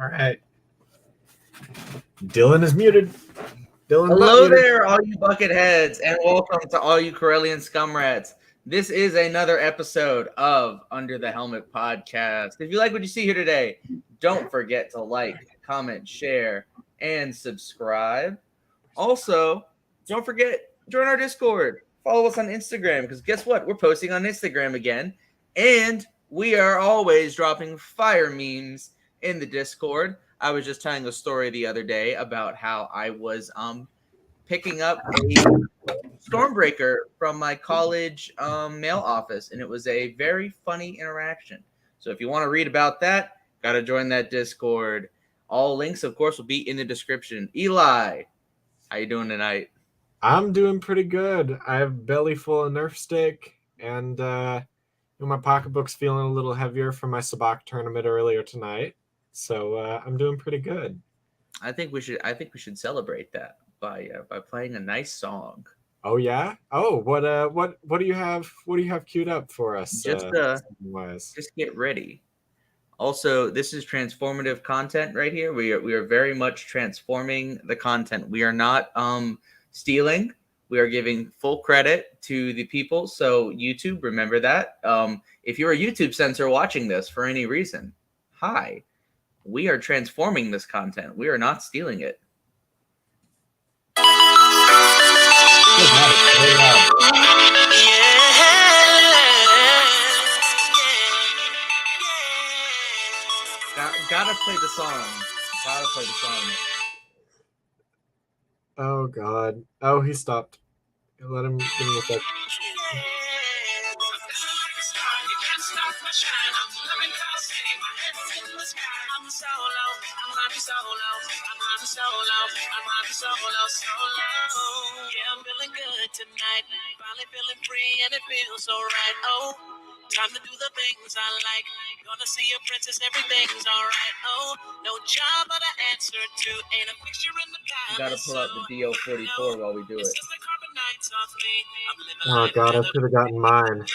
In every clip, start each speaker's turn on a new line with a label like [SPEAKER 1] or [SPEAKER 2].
[SPEAKER 1] All right. Dylan is muted.
[SPEAKER 2] Hello there, all you bucket heads, and welcome to all you Corellian scumrats. This is another episode of Under the Helmet podcast. If you like what you see here today, don't forget to like, comment, share, and subscribe. Also, don't forget, join our Discord. Follow us on Instagram, because guess what? We're posting on Instagram again, and we are always dropping fire memes in the Discord. I was just telling a story the other day about how I was picking up a Stormbreaker from my college mail office, and it was a very funny interaction. So if you want to read about that, got to join that Discord. All links, of course, will be in the description. Eli, how you doing tonight?
[SPEAKER 1] I'm doing pretty good. I have belly full of Nerf stick, and my pocketbook's feeling a little heavier from my Sabacc tournament earlier tonight. So I'm doing pretty good.
[SPEAKER 2] I think we should celebrate that by playing a nice song.
[SPEAKER 1] Oh yeah. Oh, what do you have? What do you have queued up for us?
[SPEAKER 2] Just get ready. Also, this is transformative content right here. We are very much transforming the content. We are not stealing. We are giving full credit to the people. So YouTube, remember that. If you're a YouTube censor watching this for any reason, hi. We are transforming this content. We are not stealing it. Gotta play the song. Gotta play the song.
[SPEAKER 1] Oh God. Oh, he stopped. Let him give me a sec.
[SPEAKER 3] Yeah, I'm feeling good tonight. Finally feeling free and it feels so right. Oh, time to do the things I like. Gonna see a princess, everything's alright. Oh, no job but an answer to. Ain't a picture in the palace.
[SPEAKER 2] Gotta pull out the DO44 while we do it.
[SPEAKER 1] Oh God, I should have gotten mine.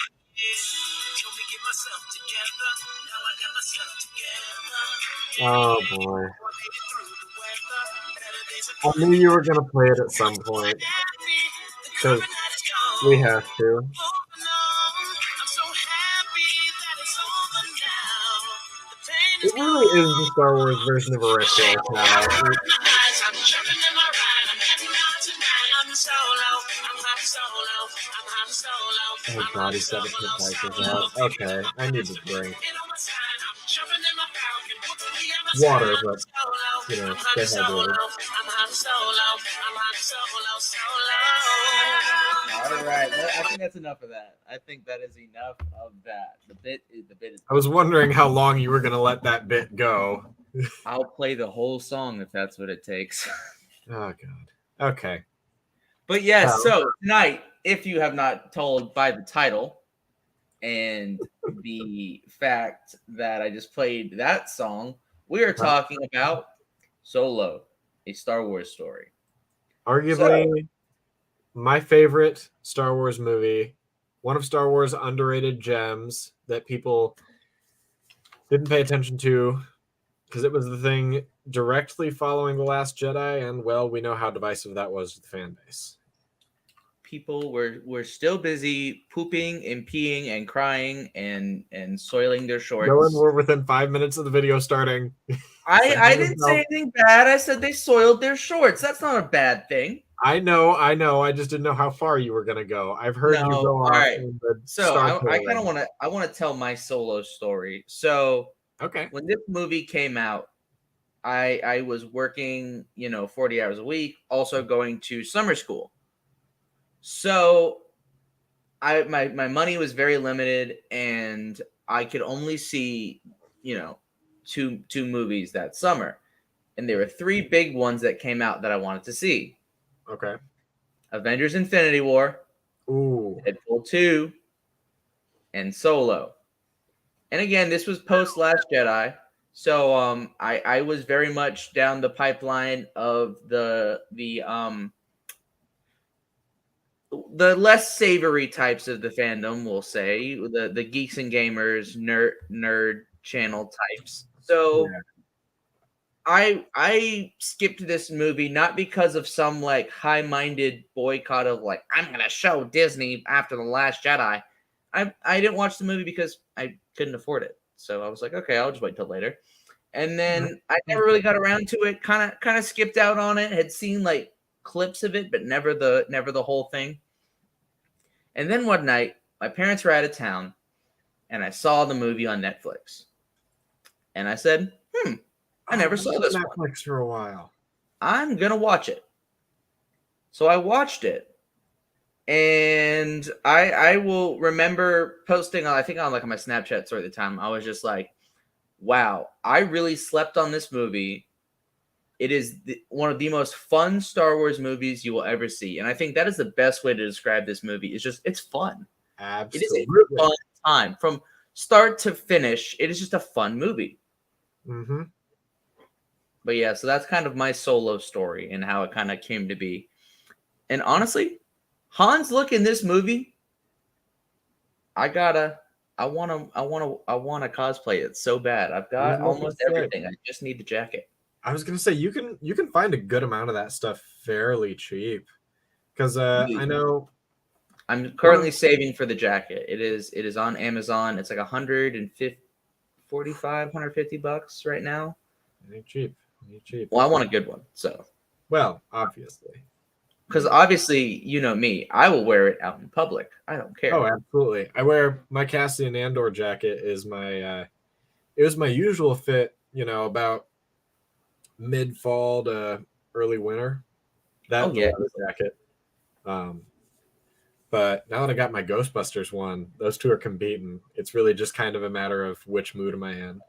[SPEAKER 1] Oh boy. I knew you were gonna play it at some point. Because we have to. It really is the Star Wars version of a retro now. Oh God, he's got to put diapers out. Okay, I need to drink water, but stay hydrated.
[SPEAKER 2] All right, I think that's enough of that. I think that is enough of that. The bit is.
[SPEAKER 1] I was wondering how long you were gonna let that bit go.
[SPEAKER 2] I'll play the whole song if that's what it takes.
[SPEAKER 1] Oh God. Okay.
[SPEAKER 2] But yes, so tonight, if you have not told by the title and the fact that I just played that song, we are talking about Solo, a Star Wars story.
[SPEAKER 1] Arguably my favorite Star Wars movie, one of Star Wars' underrated gems that people didn't pay attention to because it was the thing directly following The Last Jedi, and well, we know how divisive that was to the fan base.
[SPEAKER 2] People were still busy pooping and peeing and crying and soiling their shorts.
[SPEAKER 1] We're within 5 minutes of the video starting.
[SPEAKER 2] I didn't say anything bad. I said they soiled their shorts. That's not a bad thing.
[SPEAKER 1] I know. I just didn't know how far you were gonna go. I've heard you go off.
[SPEAKER 2] All right. So I kind of want to tell my Solo story. So
[SPEAKER 1] okay,
[SPEAKER 2] when this movie came out, I was working 40 hours a week, also going to summer school. So my money was very limited, and I could only see two movies that summer, and there were three big ones that came out that I wanted to see.
[SPEAKER 1] Okay.
[SPEAKER 2] Avengers: Infinity War, Deadpool 2, and Solo. And again, this was post Last Jedi, so I was very much down the pipeline of the less savory types of the fandom, we'll say, the geeks and gamers, nerd channel types. So I skipped this movie not because of some like high-minded boycott of like I'm gonna show Disney after The Last Jedi. I didn't watch the movie because I couldn't afford it. So I was like, okay, I'll just wait till later. And then I never really got around to it. Kind of skipped out on it. Had seen like clips of it, but never the whole thing. And then one night, my parents were out of town, and I saw the movie on Netflix. And I said, I never saw this
[SPEAKER 1] Netflix
[SPEAKER 2] one.
[SPEAKER 1] for a while.
[SPEAKER 2] I'm gonna watch it. So I watched it. And I will remember posting on, I think on like my Snapchat story at the time, I was just like, wow, I really slept on this movie. It is one of the most fun Star Wars movies you will ever see. And I think that is the best way to describe this movie. It's fun.
[SPEAKER 1] Absolutely.
[SPEAKER 2] It is a fun time. From start to finish, it is just a fun movie.
[SPEAKER 1] Mm-hmm.
[SPEAKER 2] But yeah, so that's kind of my Solo story and how it kind of came to be. And honestly, Han's look in this movie, I want to cosplay it so bad. I've got almost everything. I just need the jacket.
[SPEAKER 1] I was gonna say you can find a good amount of that stuff fairly cheap, because I know
[SPEAKER 2] I'm currently saving for the jacket. It is on Amazon. It's like $150 right now.
[SPEAKER 1] Ain't cheap.
[SPEAKER 2] Well, I want a good one. So,
[SPEAKER 1] well, obviously.
[SPEAKER 2] Because obviously, you know me, I will wear it out in public. I don't care.
[SPEAKER 1] Oh, absolutely. I wear my Cassian Andor jacket is my it was my usual fit, about mid-fall to early winter. That jacket. But now that I got my Ghostbusters one, those two are competing. It's really just kind of a matter of which mood am I in.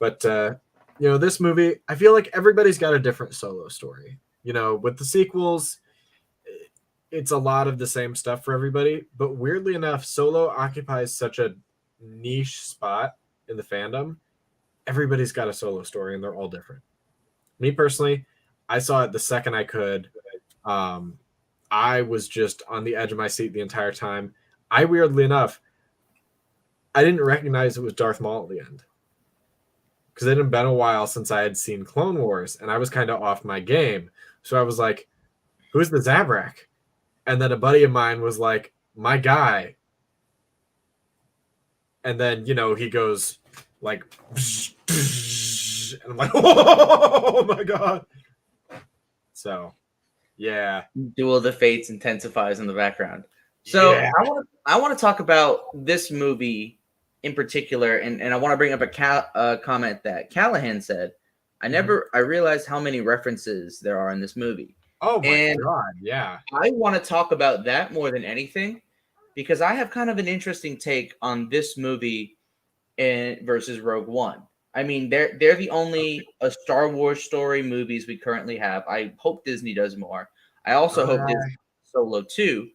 [SPEAKER 1] But this movie, I feel like everybody's got a different Solo story. With the sequels, it's a lot of the same stuff for everybody, but weirdly enough, Solo occupies such a niche spot in the fandom. Everybody's got a Solo story, and they're all different. Me personally, I saw it the second I could. I was just on the edge of my seat the entire time. Weirdly enough, I didn't recognize it was Darth Maul at the end, because it had been a while since I had seen Clone Wars, and I was kind of off my game. So I was like, who's the Sabacc? And then a buddy of mine was like, my guy. And then, he goes like, and I'm like, oh my God. So, yeah.
[SPEAKER 2] Duel of the Fates intensifies in the background. So yeah. I want to talk about this movie in particular, and I want to bring up a comment that Callahan said. I realized how many references there are in this movie.
[SPEAKER 1] Oh my God, yeah.
[SPEAKER 2] I want to talk about that more than anything, because I have kind of an interesting take on this movie versus Rogue One. I mean, they're the only Star Wars story movies we currently have. I hope Disney does more. I also hope Disney does Solo too.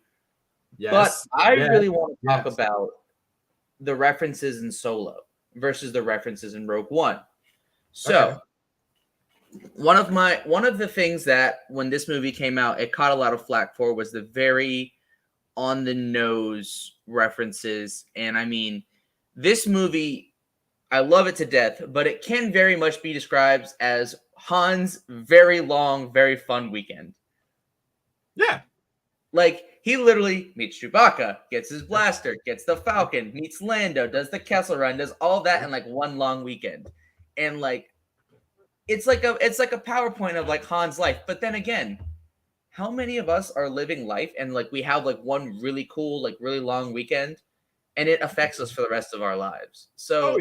[SPEAKER 2] Yes, but I really want to talk about the references in Solo versus the references in Rogue One. So one of the things that when this movie came out, it caught a lot of flack for was the very on the nose references. And I mean, this movie, I love it to death, but it can very much be described as Han's very long, very fun weekend.
[SPEAKER 1] Yeah.
[SPEAKER 2] Like, he literally meets Chewbacca, gets his blaster, gets the Falcon, meets Lando, does the Kessel Run, does all that in like one long weekend. And like, it's like a PowerPoint of like Han's life. But then again, how many of us are living life and like we have like one really cool, like really long weekend, and it affects us for the rest of our lives? So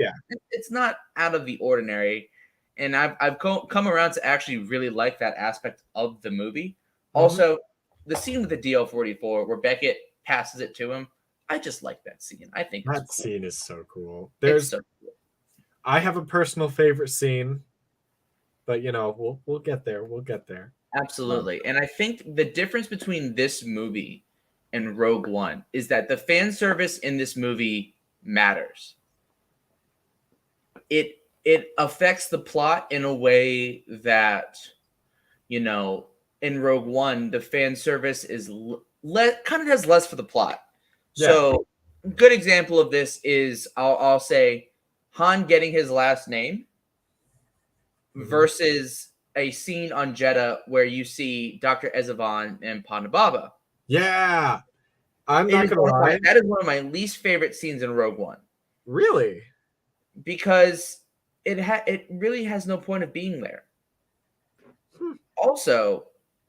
[SPEAKER 2] it's not out of the ordinary. And I've come around to actually really like that aspect of the movie. Also, the scene with the DL-44 where Beckett passes it to him, I just like that scene. I think
[SPEAKER 1] that scene is so cool. I have a personal favorite scene, but we'll get there. We'll get there.
[SPEAKER 2] Absolutely. And I think the difference between this movie and Rogue One is that the fan service in this movie matters. It affects the plot in a way that, in Rogue One, the fan service is kind of does less for the plot. Yeah. So, good example of this is I'll say Han getting his last name versus a scene on Jeddah where you see Dr. Ezevan and Ponda Baba.
[SPEAKER 1] Yeah. I'm not going to lie.
[SPEAKER 2] That is one of my least favorite scenes in Rogue One.
[SPEAKER 1] Really?
[SPEAKER 2] Because it really has no point of being there. Also,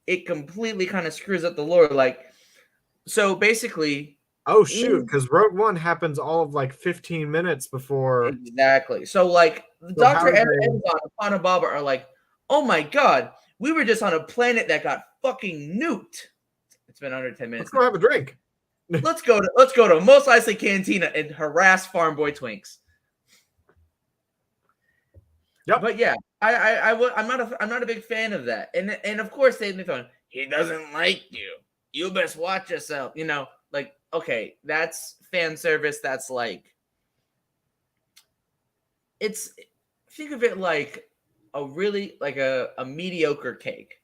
[SPEAKER 2] it completely kind of screws up the lore. Like, so basically...
[SPEAKER 1] Oh, shoot, because Rogue One happens all of like 15 minutes before...
[SPEAKER 2] Exactly. So, like, Dr. Ezevan and Ponda Baba are like, oh my god, we were just on a planet that got fucking nuked. It's been under 10 minutes.
[SPEAKER 1] Let's go have a drink.
[SPEAKER 2] Let's go to Mos Eisley Cantina and harass Farm Boy Twinks.
[SPEAKER 1] Yep.
[SPEAKER 2] But yeah, I'm not a big fan of that. And of course they thought he doesn't like you. You best watch yourself. You know, like, okay, that's fan service. That's like, think of it like a really like a mediocre cake.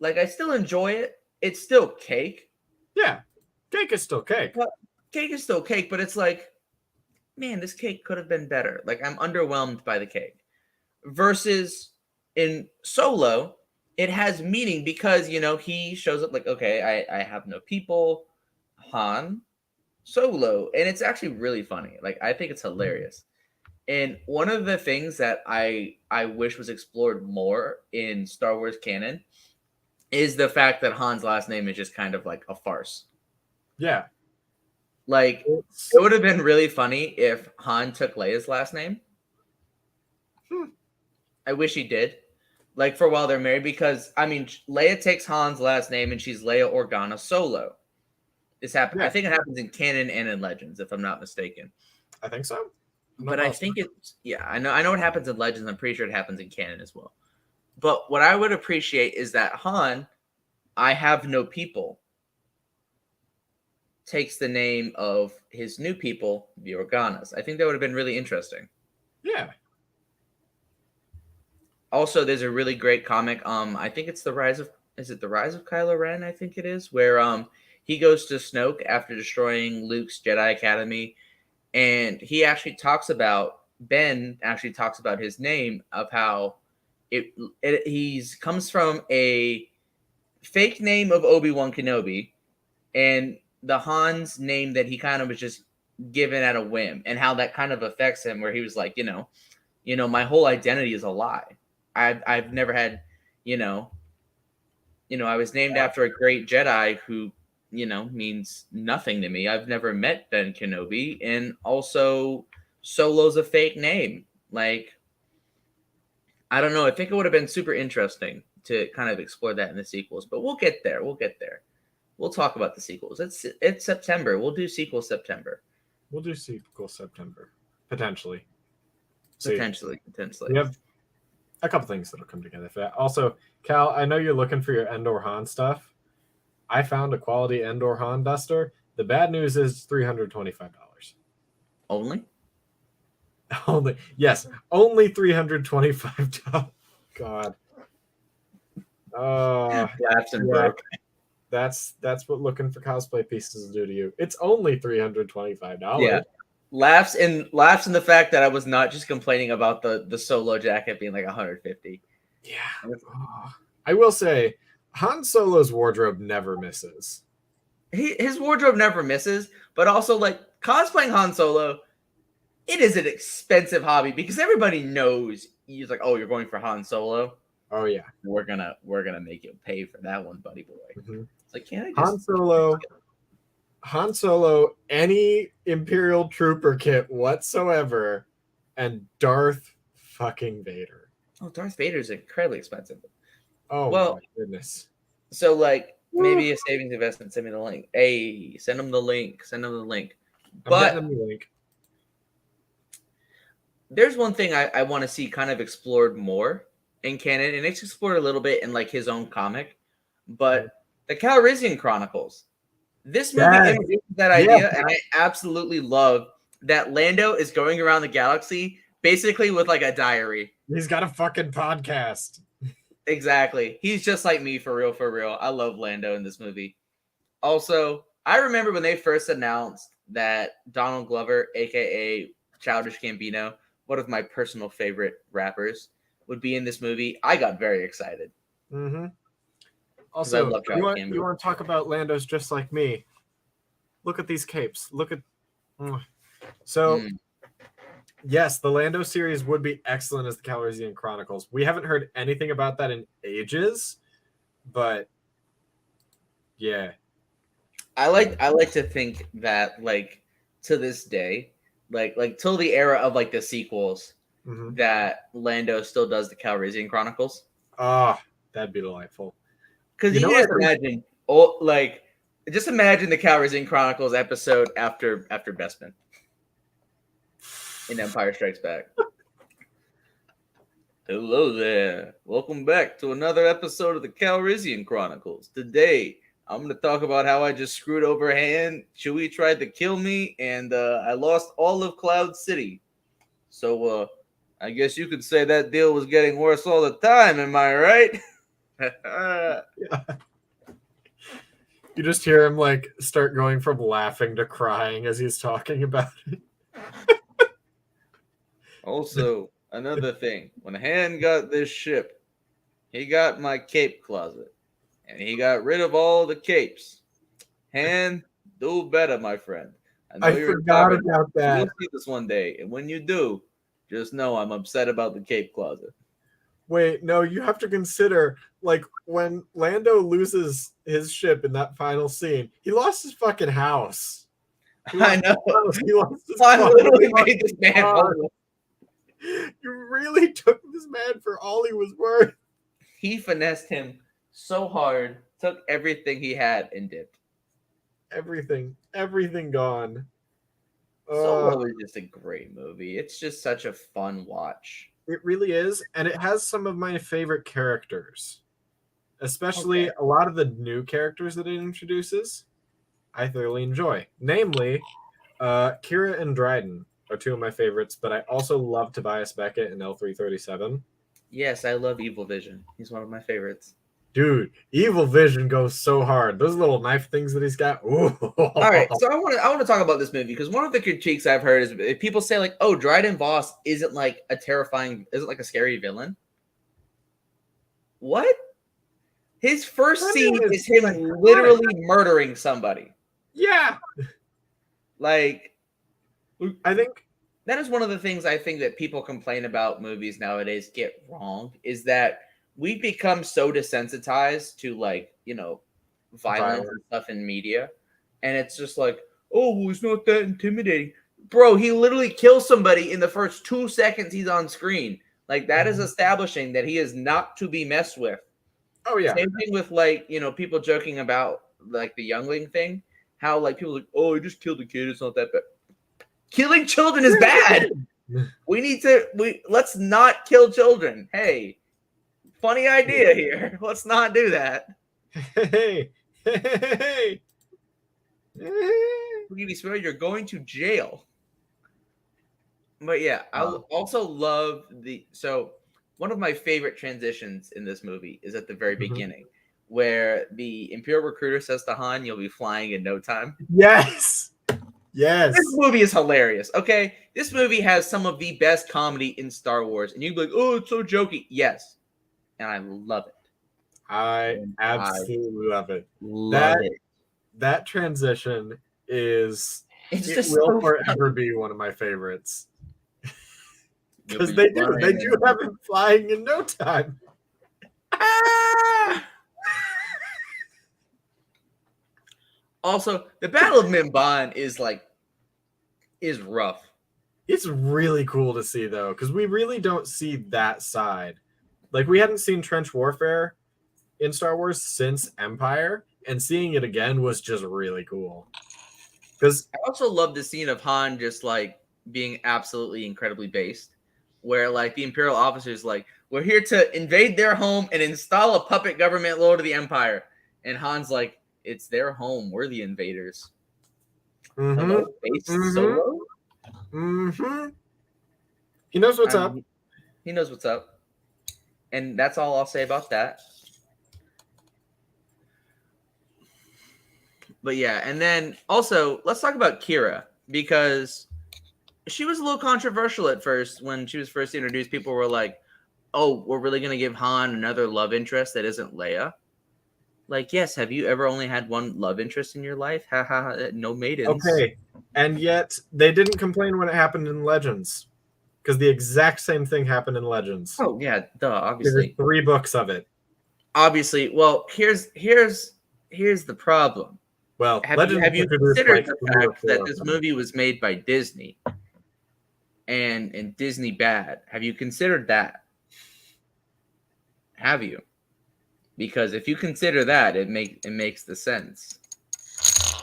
[SPEAKER 2] Like, I still enjoy it. It's still cake.
[SPEAKER 1] Yeah. Cake is still cake.
[SPEAKER 2] But cake is still cake, but it's like, man, this cake could have been better. Like, I'm underwhelmed by the cake. Versus in Solo, it has meaning because, you know, he shows up like, okay, I have no people, Han, Solo. And it's actually really funny. Like, I think it's hilarious. And one of the things that I wish was explored more in Star Wars canon is the fact that Han's last name is just kind of like a farce.
[SPEAKER 1] Yeah.
[SPEAKER 2] Like, it would have been really funny if Han took Leia's last name. I wish he did. Like, for while they're married, because, I mean, Leia takes Han's last name, and she's Leia Organa Solo. This happened. Yeah. I think it happens in canon and in Legends, if I'm not mistaken.
[SPEAKER 1] I think so.
[SPEAKER 2] But I think it's, yeah, I know it happens in Legends. I'm pretty sure it happens in canon as well. But what I would appreciate is that Han, I have no people, takes the name of his new people, the Organas. I think that would have been really interesting.
[SPEAKER 1] Yeah.
[SPEAKER 2] Also, there's a really great comic. I think it's the Rise of Kylo Ren? I think it is, where he goes to Snoke after destroying Luke's Jedi Academy, and he actually talks about his name, of how he comes from a fake name of Obi-Wan Kenobi, and the Han's name that he kind of was just given at a whim, and how that kind of affects him, where he was like, you know, my whole identity is a lie. I've never had, I was named after a great Jedi who, means nothing to me. I've never met Ben Kenobi, and also Solo's a fake name. Like, I don't know. I think it would have been super interesting to kind of explore that in the sequels, but we'll get there. We'll talk about the sequels. It's September. We'll do sequels September.
[SPEAKER 1] Potentially.
[SPEAKER 2] Potentially.
[SPEAKER 1] We have a couple things that'll come together for that. Also, Cal, I know you're looking for your Endor Han stuff. I found a quality Endor Han duster. The bad news is $325.
[SPEAKER 2] Only?
[SPEAKER 1] Yes, only $325. God.
[SPEAKER 2] Laughs and broke.
[SPEAKER 1] That's what looking for cosplay pieces will do to you. It's only $325.
[SPEAKER 2] Yeah. Laughs in the fact that I was not just complaining about the Solo jacket being like $150.
[SPEAKER 1] Yeah. I will say, Han Solo's wardrobe never misses.
[SPEAKER 2] His wardrobe never misses, but also, like, cosplaying Han Solo, it is an expensive hobby because everybody knows he's like, oh, you're going for Han Solo.
[SPEAKER 1] Oh yeah,
[SPEAKER 2] we're gonna make you pay for that one, buddy boy.
[SPEAKER 1] Mm-hmm.
[SPEAKER 2] It's like, can't I just
[SPEAKER 1] Han Solo, any Imperial Trooper kit whatsoever, and Darth fucking Vader.
[SPEAKER 2] Oh, Darth Vader's incredibly expensive.
[SPEAKER 1] Oh, well, my goodness.
[SPEAKER 2] So, like, maybe a savings investment. Send me the link. Hey, send them the link. But
[SPEAKER 1] I'm getting them the link.
[SPEAKER 2] There's one thing I want to see kind of explored more in canon, and it's explored a little bit in, like, his own comic, but the Calrissian Chronicles. This movie introduces that idea, and I absolutely love that Lando is going around the galaxy basically with, like, a diary.
[SPEAKER 1] He's got a fucking podcast.
[SPEAKER 2] Exactly. He's just like me, for real. I love Lando in this movie. Also, I remember when they first announced that Donald Glover, a.k.a. Childish Gambino, one of my personal favorite rappers, would be in this movie, I got very excited.
[SPEAKER 1] Mm-hmm.
[SPEAKER 2] I
[SPEAKER 1] Also,
[SPEAKER 2] love
[SPEAKER 1] you
[SPEAKER 2] Child
[SPEAKER 1] want
[SPEAKER 2] Cameo.
[SPEAKER 1] you want to talk about Lando's just like me? Look at these capes. Look at. So.
[SPEAKER 2] Mm.
[SPEAKER 1] Yes, the Lando series would be excellent as the Calrissian Chronicles. We haven't heard anything about that in ages, but yeah.
[SPEAKER 2] I like to think that like to this day, like till the era of like the sequels,
[SPEAKER 1] Mm-hmm.
[SPEAKER 2] that Lando still does the Calrissian Chronicles.
[SPEAKER 1] Ah, that'd be delightful.
[SPEAKER 2] Because you just imagine, just imagine the Calrissian Chronicles episode after Bespin in Empire Strikes Back. Hello there. Welcome back to another episode of the Calrissian Chronicles. Today, I'm going to talk about how I just screwed over Han. Chewie tried to kill me, and I lost all of Cloud City. So, I guess you could say that deal was getting worse all the time. Am I right?
[SPEAKER 1] Yeah. You just hear him like start going from laughing to crying as he's talking about it.
[SPEAKER 2] Also, another thing, when Han got this ship, he got my cape closet, and he got rid of all the capes. Han, do better, my friend.
[SPEAKER 1] I forgot about that.
[SPEAKER 2] You'll see this one day, and when you do, just know I'm upset about the cape closet.
[SPEAKER 1] Wait, no, you have to consider, like, when Lando loses his ship in that final scene, he lost his fucking house.
[SPEAKER 2] I know.
[SPEAKER 1] He lost his
[SPEAKER 2] I
[SPEAKER 1] car.
[SPEAKER 2] literally made this man
[SPEAKER 1] car.
[SPEAKER 2] homeless.
[SPEAKER 1] You really took this man for all he was worth.
[SPEAKER 2] He finessed him so hard, took everything he had and dipped.
[SPEAKER 1] Everything gone.
[SPEAKER 2] Solo is just a great movie. It's just such a fun watch.
[SPEAKER 1] It really is, and it has some of my favorite characters, especially a lot of the new characters that it introduces. I thoroughly enjoy. Namely, Kira and Dryden are two of my favorites, but I also love Tobias Beckett and L337.
[SPEAKER 2] Yes, I love Evil Vision. He's one of my favorites.
[SPEAKER 1] Dude, Evil Vision goes so hard. Those little knife things that he's got. Ooh.
[SPEAKER 2] All right, so I want to talk about this movie because one of the critiques I've heard is if people say like, "Oh, Dryden Voss isn't like a scary villain." What? His first scene is him literally murdering somebody.
[SPEAKER 1] Yeah.
[SPEAKER 2] Like,
[SPEAKER 1] I think
[SPEAKER 2] that is one of the things I think that people complain about movies nowadays get wrong is that we become so desensitized to like, violence and stuff in media. And it's just like, oh, well, it's not that intimidating. Bro, he literally kills somebody in the first 2 seconds he's on screen. Like that is establishing that he is not to be messed with.
[SPEAKER 1] Oh yeah.
[SPEAKER 2] Same thing with like, people joking about like the youngling thing. How like people are like, oh, he just killed a kid, it's not that bad. Killing children is bad. Let's not kill children. Hey, funny idea here. Let's not do that.
[SPEAKER 1] Hey.
[SPEAKER 2] You swear you're going to jail. But yeah, I also love one of my favorite transitions in this movie is at the very beginning, where the Imperial recruiter says to Han, "You'll be flying in no time."
[SPEAKER 1] Yes. Yes.
[SPEAKER 2] This movie is hilarious. Okay, this movie has some of the best comedy in Star Wars, and you'd be like, "Oh, it's so jokey." Yes, and I love it.
[SPEAKER 1] I absolutely love it.
[SPEAKER 2] Love it.
[SPEAKER 1] That transition is
[SPEAKER 2] It
[SPEAKER 1] will forever be one of my favorites. Because they do have him flying in no time.
[SPEAKER 2] Also, the Battle of Mimban is rough.
[SPEAKER 1] It's really cool to see though, because we really don't see that side. Like we hadn't seen trench warfare in Star Wars since Empire, and seeing it again was just really cool. Because
[SPEAKER 2] I also love the scene of Han just like being absolutely incredibly based, where like the Imperial officers like, we're here to invade their home and install a puppet government loyal to the Empire, and Han's like, it's their home, we're the invaders. Hello, base Solo?
[SPEAKER 1] He knows what's up.
[SPEAKER 2] He knows what's up. And that's all I'll say about that. But yeah, and then also let's talk about Kira, because she was a little controversial at first when she was first introduced. People were like, oh, we're really gonna give Han another love interest that isn't Leia. Like, yes, have you ever only had one love interest in your life? Ha ha, ha, no maidens.
[SPEAKER 1] Okay, and yet they didn't complain when it happened in Legends, because the exact same thing happened in Legends.
[SPEAKER 2] Oh yeah, duh,
[SPEAKER 1] There were
[SPEAKER 2] obviously.
[SPEAKER 1] 3 books of it.
[SPEAKER 2] Obviously, well, here's the problem.
[SPEAKER 1] Well,
[SPEAKER 2] Have
[SPEAKER 1] Legends
[SPEAKER 2] you
[SPEAKER 1] introduced,
[SPEAKER 2] considered
[SPEAKER 1] like,
[SPEAKER 2] the
[SPEAKER 1] 3 or
[SPEAKER 2] fact
[SPEAKER 1] 4
[SPEAKER 2] that
[SPEAKER 1] of
[SPEAKER 2] this
[SPEAKER 1] them.
[SPEAKER 2] movie was made by Disney and Disney bad? Have you considered that? Have you? Because if you consider that, it makes the sense.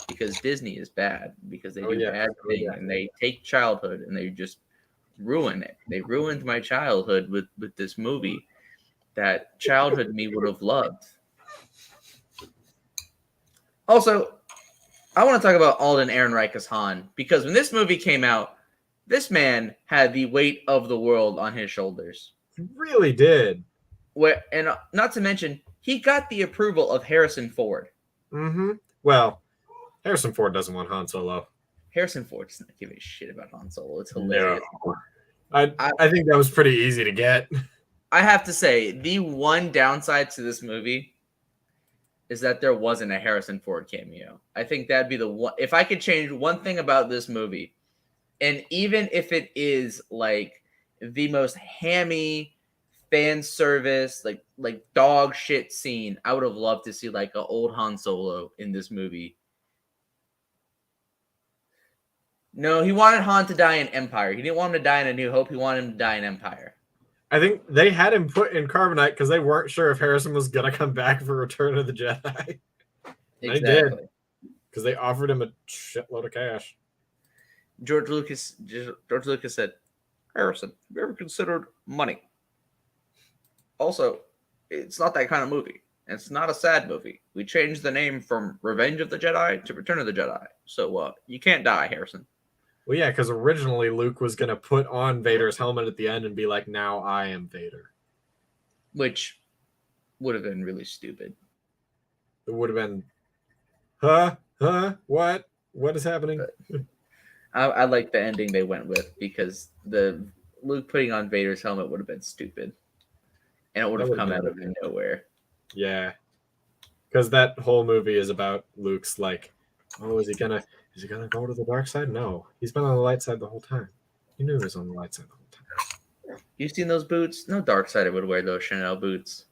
[SPEAKER 2] Because Disney is bad, because they do bad things, and they take childhood and they just ruin it. They ruined my childhood with this movie that childhood me would have loved. Also, I want to talk about Alden Ehrenreich as Han, because when this movie came out, this man had the weight of the world on his shoulders.
[SPEAKER 1] He really did.
[SPEAKER 2] And not to mention, he got the approval of Harrison Ford.
[SPEAKER 1] Mm-hmm. Well, Harrison Ford doesn't want Han Solo.
[SPEAKER 2] Harrison Ford does not give a shit about Han Solo. It's hilarious.
[SPEAKER 1] No. I think that was pretty easy to get.
[SPEAKER 2] I have to say, the one downside to this movie is that there wasn't a Harrison Ford cameo. I think that'd be the one. If I could change one thing about this movie, and even if it is like the most hammy fan service, like dog shit scene, I would have loved to see like an old Han Solo in this movie. No, he wanted Han to die in Empire. He didn't want him to die in A New Hope. He wanted him to die in Empire.
[SPEAKER 1] I think they had him put in Carbonite because they weren't sure if Harrison was going to come back for Return of the Jedi. They did. Because they offered him a shitload of cash.
[SPEAKER 2] George Lucas said, Harrison, have you ever considered money? Also, it's not that kind of movie. It's not a sad movie. We changed the name from Revenge of the Jedi to Return of the Jedi. So you can't die, Harrison.
[SPEAKER 1] Well, yeah, because originally Luke was going to put on Vader's helmet at the end and be like, now I am Vader.
[SPEAKER 2] Which would have been really stupid.
[SPEAKER 1] It would have been, huh, what is happening?
[SPEAKER 2] I like the ending they went with, because the Luke putting on Vader's helmet would have been stupid. And it would have come out of nowhere.
[SPEAKER 1] Yeah. Because that whole movie is about Luke's like, oh, is he gonna go to the dark side? No. He's been on the light side the whole time. He knew he was on the light side the whole time.
[SPEAKER 2] You seen those boots? No Darksider would wear those Chanel boots.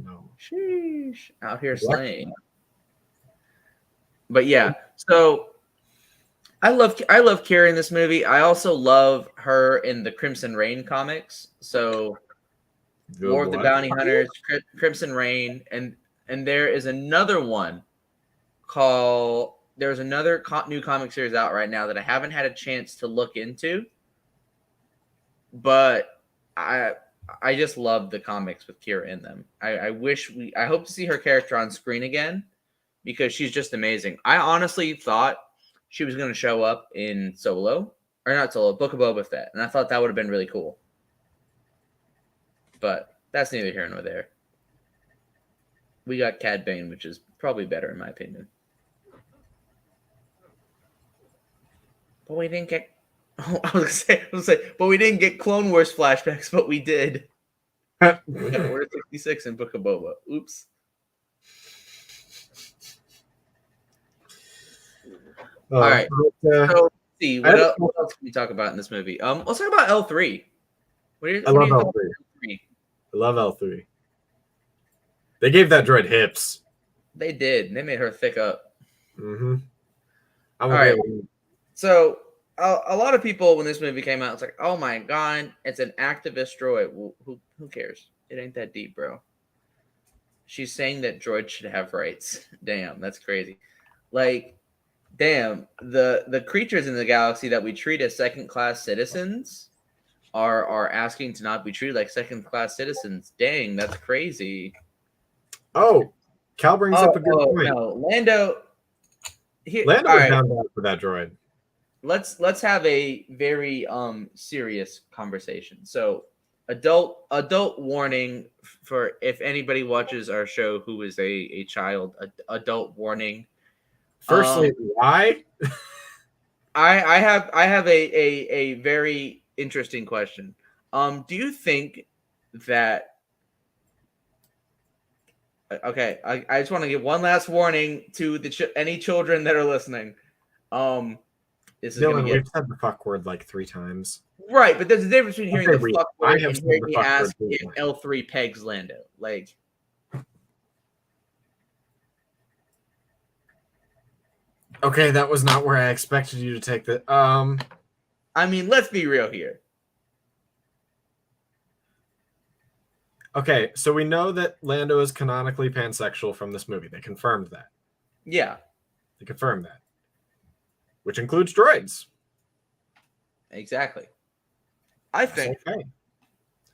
[SPEAKER 1] No.
[SPEAKER 2] Sheesh. Out here slaying. But yeah, so I love Kira in this movie. I also love her in the Crimson Reign comics. So War of the Bounty Hunters, Crimson Reign, and there is another one called. There's another new comic series out right now that I haven't had a chance to look into, but I just love the comics with Kira in them. I hope to see her character on screen again, because she's just amazing. I honestly thought she was going to show up in Book of Boba Fett, and I thought that would have been really cool. But that's neither here nor there. We got Cad Bane, which is probably better in my opinion. But we didn't get. Oh, I was gonna say, but we didn't get Clone Wars flashbacks, but we did. We got Order 66 in Book of Boba. Oops. All right. So let's see. What else can we talk about in this movie? Let's talk about L3.
[SPEAKER 1] I love L3. I love L3. They gave that droid hips.
[SPEAKER 2] They did. They made her thick up.
[SPEAKER 1] Mm-hmm.
[SPEAKER 2] All right. So a lot of people, when this movie came out, it's like, oh my god, it's an activist droid. Well, who cares? It ain't that deep, bro. She's saying that droids should have rights. Damn, that's crazy. Like, damn, the creatures in the galaxy that we treat as second-class citizens are asking to not be treated like second-class citizens. Dang, that's crazy.
[SPEAKER 1] Oh, Cal brings up a good point.
[SPEAKER 2] No, Lando
[SPEAKER 1] was down bad for that droid.
[SPEAKER 2] Let's have a very serious conversation. So, adult warning for if anybody watches our show who is a child. Adult warning.
[SPEAKER 1] Firstly, why?
[SPEAKER 2] I have a very interesting question. Do you think that. Okay, I just want to give one last warning to any children that are listening. This is
[SPEAKER 1] Dylan,
[SPEAKER 2] gonna get
[SPEAKER 1] we've said the fuck word like 3 times.
[SPEAKER 2] right, but there's a difference between hearing the fuck
[SPEAKER 1] I
[SPEAKER 2] word
[SPEAKER 1] have
[SPEAKER 2] and
[SPEAKER 1] said
[SPEAKER 2] hearing
[SPEAKER 1] the
[SPEAKER 2] me
[SPEAKER 1] fuck word
[SPEAKER 2] ask
[SPEAKER 1] 3
[SPEAKER 2] if
[SPEAKER 1] times.
[SPEAKER 2] L3 pegs Lando. Like,
[SPEAKER 1] Okay, that was not where I expected you to take the.
[SPEAKER 2] I mean, let's be real here.
[SPEAKER 1] Okay, so we know that Lando is canonically pansexual from this movie. They confirmed that.
[SPEAKER 2] Yeah,
[SPEAKER 1] They confirmed that, which includes droids.
[SPEAKER 2] exactly. I think,
[SPEAKER 1] It's okay.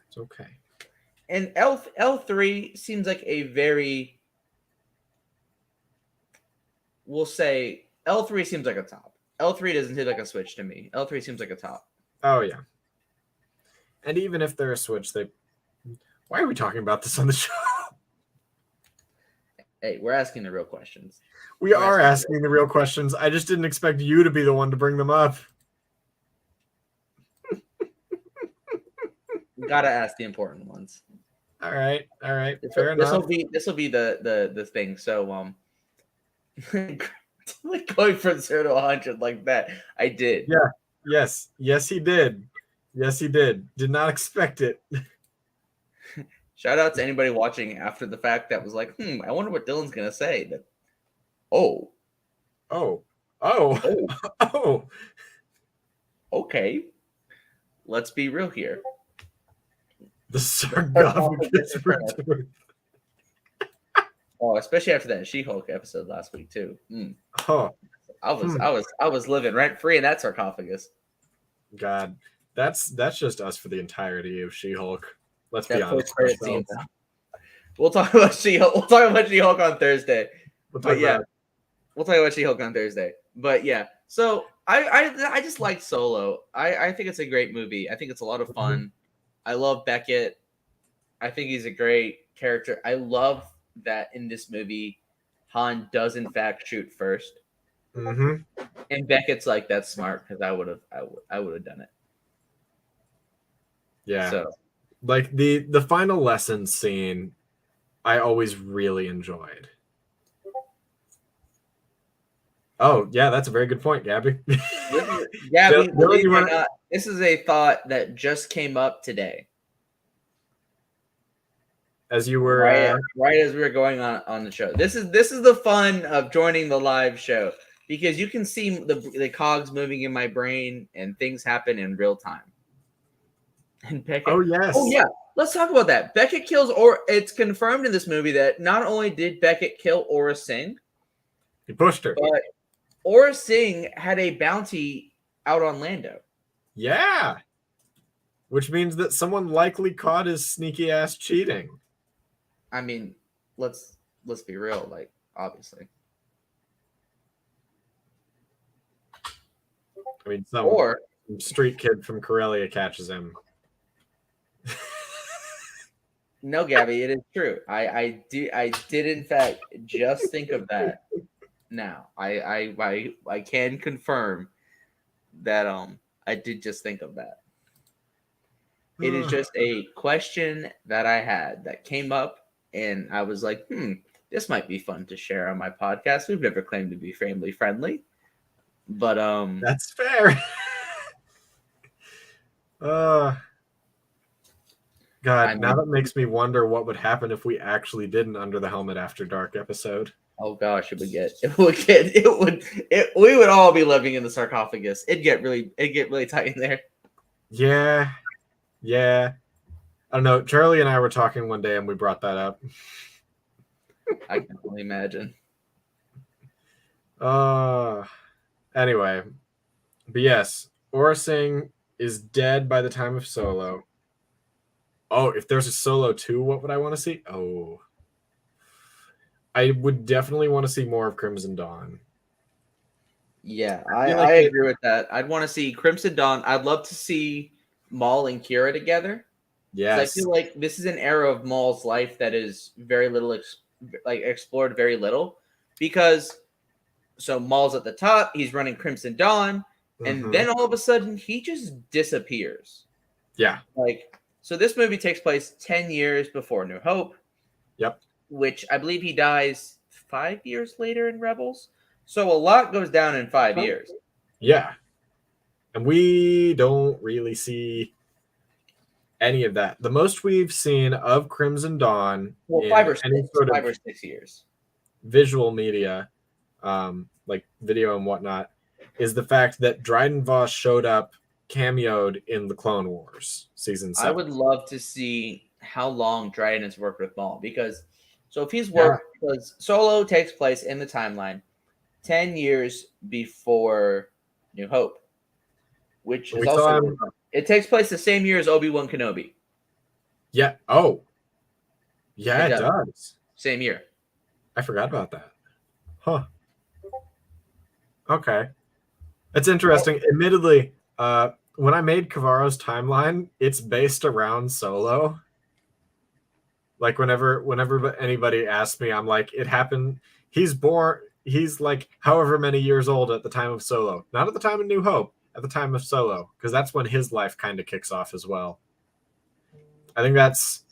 [SPEAKER 1] It's okay.
[SPEAKER 2] and L3 seems like a very, we'll say L3 seems like a top. L3 doesn't seem like a switch to me. L3 seems like a top.
[SPEAKER 1] Oh yeah. And even if they're a switch, they. Why are we talking about this on the show?
[SPEAKER 2] Hey, we're asking the real questions.
[SPEAKER 1] We are asking the real questions. I just didn't expect you to be the one to bring them up.
[SPEAKER 2] Gotta ask the important ones.
[SPEAKER 1] All right. Fair enough.
[SPEAKER 2] This will be the thing. So like going from 0 to 100 like that. I did.
[SPEAKER 1] Yeah. Yes, he did. Did not expect it.
[SPEAKER 2] Shout out to anybody watching after the fact that was like, I wonder what Dylan's gonna say. That oh. Okay. Let's be real here.
[SPEAKER 1] The sarcophagus for truth.
[SPEAKER 2] Oh, especially after that She-Hulk episode last week too.
[SPEAKER 1] Oh,
[SPEAKER 2] I was living rent free in that sarcophagus.
[SPEAKER 1] God, that's just us for the entirety of She-Hulk. Let's be honest.
[SPEAKER 2] We'll talk about She-Hulk. We'll talk about She-Hulk on Thursday. We'll talk about She-Hulk on Thursday. But yeah, so I just like Solo. I think it's a great movie. I think it's a lot of fun. I love Beckett. I think he's a great character. I love that in this movie, Han does in fact shoot first. And Beckett's like, that's smart because I would have done it.
[SPEAKER 1] Yeah.
[SPEAKER 2] So
[SPEAKER 1] like the final lesson scene, I always really enjoyed. Oh yeah, that's a very good point, Gabby.
[SPEAKER 2] Gabby, believe it or not, this is a thought that just came up today.
[SPEAKER 1] As you were
[SPEAKER 2] right as we were going on the show. This is the fun of joining the live show because you can see the cogs moving in my brain and things happen in real time. And Beckett.
[SPEAKER 1] Oh yes.
[SPEAKER 2] Oh yeah. Let's talk about that. Beckett kills it's confirmed in this movie that not only did Beckett kill Aura Singh,
[SPEAKER 1] he pushed her.
[SPEAKER 2] But Aura Singh had a bounty out on Lando.
[SPEAKER 1] Yeah. Which means that someone likely caught his sneaky ass cheating.
[SPEAKER 2] I mean, let's be real, like, obviously.
[SPEAKER 1] I mean, some street kid from Corellia catches him.
[SPEAKER 2] No, Gabby, it is true. I did in fact just think of that. Now, I can confirm that I did just think of that. It is just a question that I had that came up, and I was like, this might be fun to share on my podcast. We've never claimed to be family friendly, but
[SPEAKER 1] that's fair. God, now that makes me wonder what would happen if we actually did an Under the Helmet After Dark episode.
[SPEAKER 2] Oh gosh, we would all be living in the sarcophagus. It'd get really tight in there.
[SPEAKER 1] Yeah. I don't know. Charlie and I were talking one day and we brought that up.
[SPEAKER 2] I can only imagine.
[SPEAKER 1] Anyway, but yes, Aura Singh is dead by the time of Solo. Oh, if there's a Solo 2, what would I want to see? Oh, I would definitely want to see more of Crimson Dawn.
[SPEAKER 2] Yeah, I agree with that. I'd want to see Crimson Dawn. I'd love to see Maul and Kira together.
[SPEAKER 1] Yes.
[SPEAKER 2] I feel like this is an era of Maul's life that is very little explored very little because so Maul's at the top, he's running Crimson Dawn, and then all of a sudden he just disappears.
[SPEAKER 1] Yeah.
[SPEAKER 2] Like So this movie takes place 10 years before New Hope.
[SPEAKER 1] Yep.
[SPEAKER 2] Which I believe he dies 5 years later in Rebels. So a lot goes down in 5 years.
[SPEAKER 1] Yeah. And we don't really see any of that. The most we've seen of Crimson Dawn
[SPEAKER 2] Well,
[SPEAKER 1] in
[SPEAKER 2] 5 or
[SPEAKER 1] any
[SPEAKER 2] 6,
[SPEAKER 1] sort of
[SPEAKER 2] 5 or 6 years.
[SPEAKER 1] visual media, like video and whatnot, is the fact that Dryden Voss showed up, cameoed in the Clone Wars season 7.
[SPEAKER 2] I would love to see how long Dryden has worked with Maul, because if he's worked, because Solo takes place in the timeline 10 years before New Hope, which is also it takes place the same year as Obi-Wan Kenobi.
[SPEAKER 1] Yeah. Oh. Yeah, it does.
[SPEAKER 2] Same year.
[SPEAKER 1] I forgot about that. Huh. Okay. That's interesting. Admittedly, when I made Kavaro's timeline, it's based around Solo. Like whenever anybody asks me, I'm like, it happened. He's like however many years old at the time of Solo. Not at the time of New Hope, at the time of Solo, because that's when his life kind of kicks off as well. I think that's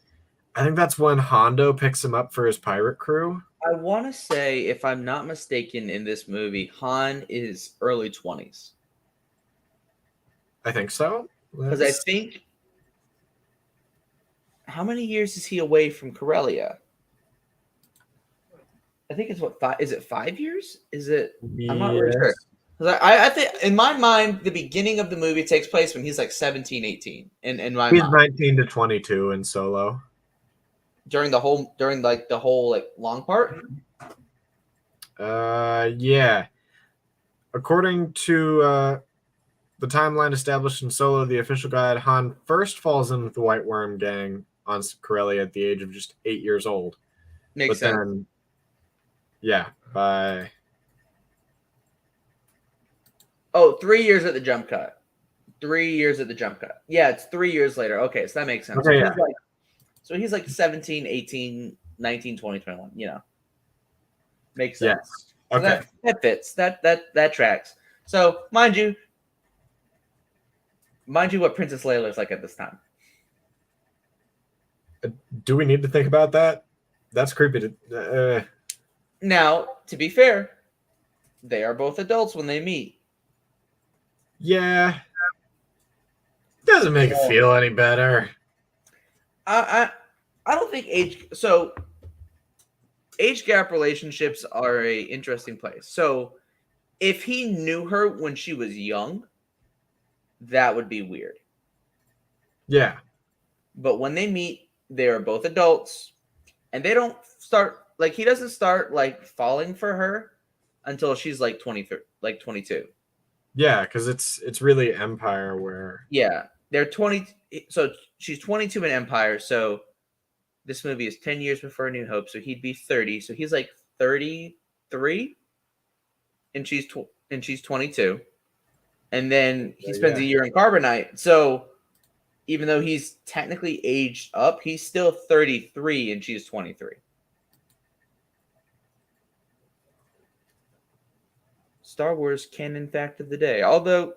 [SPEAKER 1] when Hondo picks him up for his pirate crew.
[SPEAKER 2] I want to say, if I'm not mistaken, in this movie, Han is early 20s.
[SPEAKER 1] I think so.
[SPEAKER 2] Because I think, how many years is he away from Corellia? I think it's is it 5 years? Is it? I'm not really sure. I think, in my mind, the beginning of the movie takes place when he's like 17, 18. In my
[SPEAKER 1] he's
[SPEAKER 2] mind.
[SPEAKER 1] 19 to 22 in Solo.
[SPEAKER 2] During the whole long part?
[SPEAKER 1] Yeah. According to the timeline established in Solo, the official guide, Han first falls in with the White Worm gang on Corellia at the age of just 8 years old.
[SPEAKER 2] Makes sense.
[SPEAKER 1] Then, yeah, by
[SPEAKER 2] 3 years at the jump cut. 3 years at the jump cut. Yeah, it's 3 years later. Okay, so that makes sense.
[SPEAKER 1] Okay,
[SPEAKER 2] so he's like 17, 18, 19, 20, 21, Makes sense.
[SPEAKER 1] Yes. Okay.
[SPEAKER 2] So that fits. That tracks. So, mind you what Princess Leia looks like at this time.
[SPEAKER 1] Do we need to think about that? That's creepy.
[SPEAKER 2] Now, to be fair, they are both adults when they meet.
[SPEAKER 1] Yeah. Doesn't make it feel any better.
[SPEAKER 2] I don't think age gap relationships are a interesting place. So if he knew her when she was young, that would be weird.
[SPEAKER 1] Yeah.
[SPEAKER 2] But when they meet, they are both adults, and they don't start he doesn't start falling for her until she's 22.
[SPEAKER 1] Yeah, because it's really Empire where
[SPEAKER 2] they're 20. So she's 22 in Empire. So this movie is 10 years before New Hope. So he'd be 30. So he's 33, and she's 22. And then he spends a year in Carbonite. So even though he's technically aged up, he's still 33 and she's 23. Star Wars canon fact of the day. Although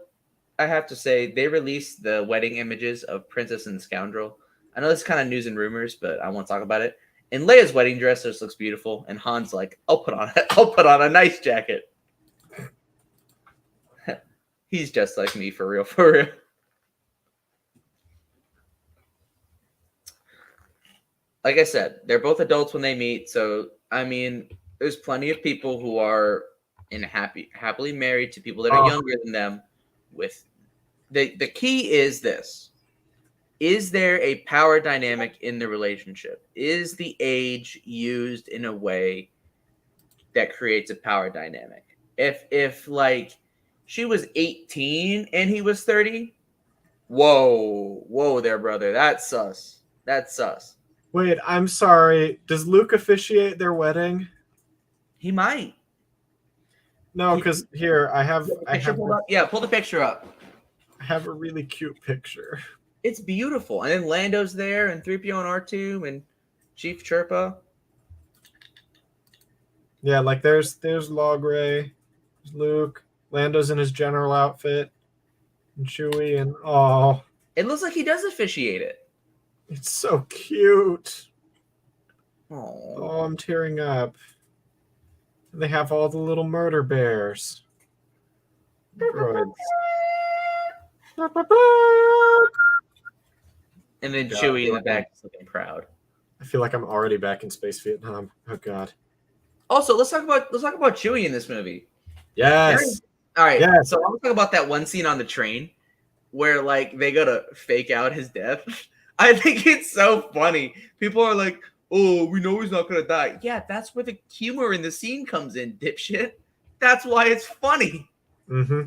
[SPEAKER 2] I have to say, they released the wedding images of Princess and the Scoundrel. I know this is kind of news and rumors, but I won't talk about it. And Leia's wedding dress just looks beautiful. And Han's like, I'll put on a nice jacket. He's just like me, for real, for real. Like I said, they're both adults when they meet. So, I mean, there's plenty of people who are happily married to people that are younger than them. With the key is this: is there a power dynamic in the relationship? Is the age used in a way that creates a power dynamic? If she was 18 and he was 30, whoa there, brother. That's sus.
[SPEAKER 1] Wait, I'm sorry. Does Luke officiate their wedding?
[SPEAKER 2] He might.
[SPEAKER 1] No, because here I have.
[SPEAKER 2] Pull the picture up.
[SPEAKER 1] I have a really cute picture.
[SPEAKER 2] It's beautiful, and then Lando's there, and 3PO and R2, and Chief Chirpa.
[SPEAKER 1] Yeah, there's Logray, there's Luke, Lando's in his general outfit, and Chewie, and
[SPEAKER 2] it looks like he does officiate it.
[SPEAKER 1] It's so cute.
[SPEAKER 2] Oh,
[SPEAKER 1] Oh, I'm tearing up. They have all the little murder bears. Droids.
[SPEAKER 2] and then
[SPEAKER 1] God,
[SPEAKER 2] Chewie in the back is looking proud.
[SPEAKER 1] I feel like I'm already back in space Vietnam. Oh God.
[SPEAKER 2] Also, let's talk about Chewie in this movie.
[SPEAKER 1] Yes.
[SPEAKER 2] All right.
[SPEAKER 1] Yes.
[SPEAKER 2] So I want to talk about that one scene on the train where like they gotta fake out his death. I think it's so funny. People are like, "Oh, we know he's not gonna die." Yeah, that's where the humor in the scene comes in, dipshit. That's why it's funny
[SPEAKER 1] Mm-hmm.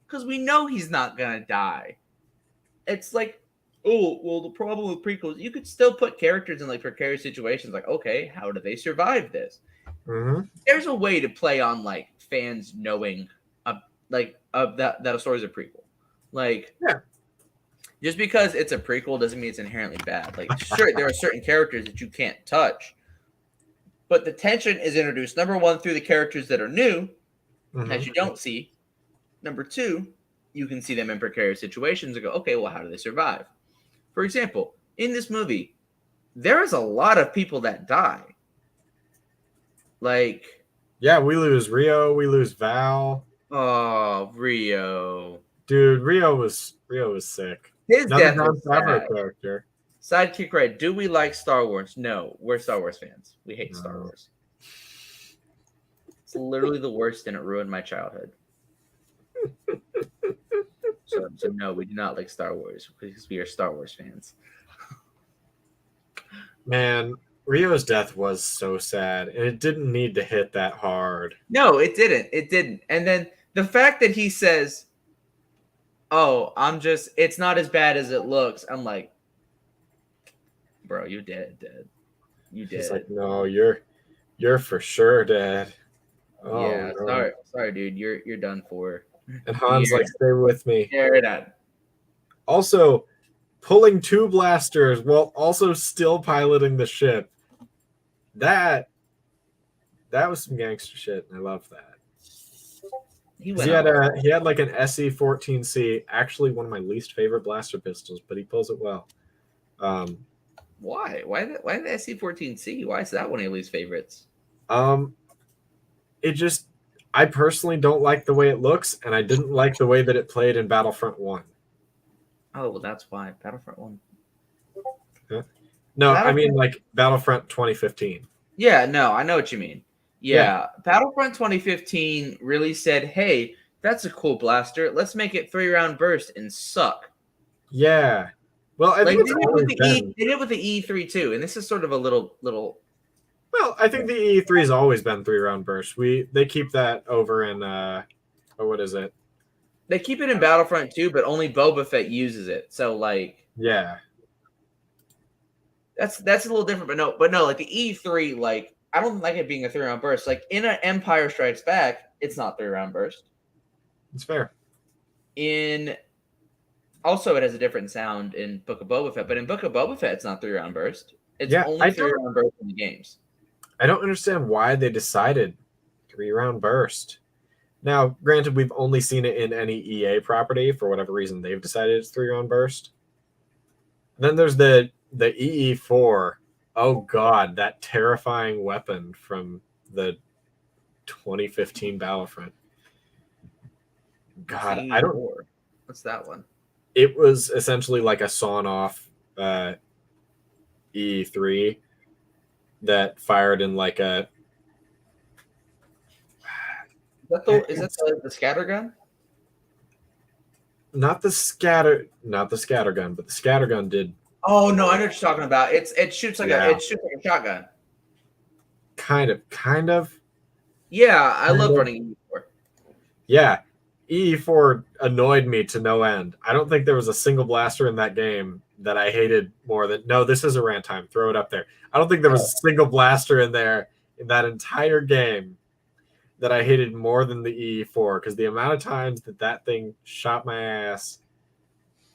[SPEAKER 2] because we know he's not gonna die. It's like, oh, well, the problem with prequels, you could still put characters in like precarious situations. Like, okay, how do they survive this?
[SPEAKER 1] Mm-hmm.
[SPEAKER 2] There's a way to play on like fans knowing, that a story's a prequel. Like,
[SPEAKER 1] Yeah.
[SPEAKER 2] just because it's a prequel doesn't mean it's inherently bad. Like, sure, there are certain characters that you can't touch, but the tension is introduced, number one, through the characters that are new that you don't see. Number two, you can see them in precarious situations and go, okay, well, how do they survive? For example, in this movie, there is a lot of people that die. Like,
[SPEAKER 1] yeah, we lose Rio, we lose Val.
[SPEAKER 2] Oh, Rio.
[SPEAKER 1] Dude, Rio was sick.
[SPEAKER 2] His
[SPEAKER 1] Another
[SPEAKER 2] death
[SPEAKER 1] Jon
[SPEAKER 2] was
[SPEAKER 1] Favreau
[SPEAKER 2] sad.
[SPEAKER 1] character.
[SPEAKER 2] Sidekick Red. Do we like Star Wars? No, we're Star Wars fans. We hate Star
[SPEAKER 1] No.
[SPEAKER 2] Wars. It's literally the worst, and it ruined my childhood. So no, we do not like Star Wars because we are Star Wars fans.
[SPEAKER 1] Man, Rio's death was so sad, and it didn't need to hit that hard.
[SPEAKER 2] No, it didn't. It didn't. And then the fact that he says, "Oh, it's not as bad as it looks." I'm like, bro, you're dead. You dead.
[SPEAKER 1] He's like, no, you're for sure dead. Oh,
[SPEAKER 2] yeah,
[SPEAKER 1] no.
[SPEAKER 2] sorry, dude. You're done for.
[SPEAKER 1] And Han's like, stay with me.
[SPEAKER 2] You're done.
[SPEAKER 1] Also, pulling two blasters while also still piloting the ship. That was some gangster shit, and I love that. He had like an SE-14C, actually one of my least favorite blaster pistols, but he pulls it well.
[SPEAKER 2] Why? Why the SE-14C? Why is that one of your least favorites?
[SPEAKER 1] I personally don't like the way it looks, and I didn't like the way that it played in Battlefront 1.
[SPEAKER 2] Oh, well, that's why. Battlefront 1.
[SPEAKER 1] Huh? No, I mean like Battlefront 2015.
[SPEAKER 2] Yeah, no, I know what you mean. Yeah. Battlefront 2015 really said, hey, that's a cool blaster. Let's make it 3-round burst and suck.
[SPEAKER 1] Yeah. Well, I think
[SPEAKER 2] they did it with the E3 too, and this is sort of a little.
[SPEAKER 1] Well, I think the E3 has always been 3-round burst. They keep that over in what is it?
[SPEAKER 2] They keep it in Battlefront 2, but only Boba Fett uses it. So like,
[SPEAKER 1] yeah,
[SPEAKER 2] that's a little different. But no, like the E3, like I don't like it being a 3-round burst. Like in an Empire Strikes Back, it's not 3-round burst.
[SPEAKER 1] It's fair.
[SPEAKER 2] Also, it has a different sound in Book of Boba Fett, but in Book of Boba Fett, it's not 3-round burst. It's only 3-round burst in the games.
[SPEAKER 1] I don't understand why they decided 3-round burst. Now, granted, we've only seen it in any EA property. For whatever reason, they've decided it's 3-round burst. And then there's the EE4. Oh, God, that terrifying weapon from the 2015 Battlefront. God, I don't...
[SPEAKER 2] What's that one?
[SPEAKER 1] It was essentially like a sawn-off E3 that fired in like a...
[SPEAKER 2] Is that the scatter gun?
[SPEAKER 1] Not the scatter gun, but the scatter gun did.
[SPEAKER 2] Oh no, I know what you're talking about. It shoots like a shotgun.
[SPEAKER 1] Kind of.
[SPEAKER 2] Yeah, I love running E4.
[SPEAKER 1] Yeah, EE4 annoyed me to no end. I don't think there was a single blaster in that game that I hated more than. No, this is a rant time. Throw it up there. I don't think there was a single blaster in there in that entire game that I hated more than the EE4, because the amount of times that thing shot my ass.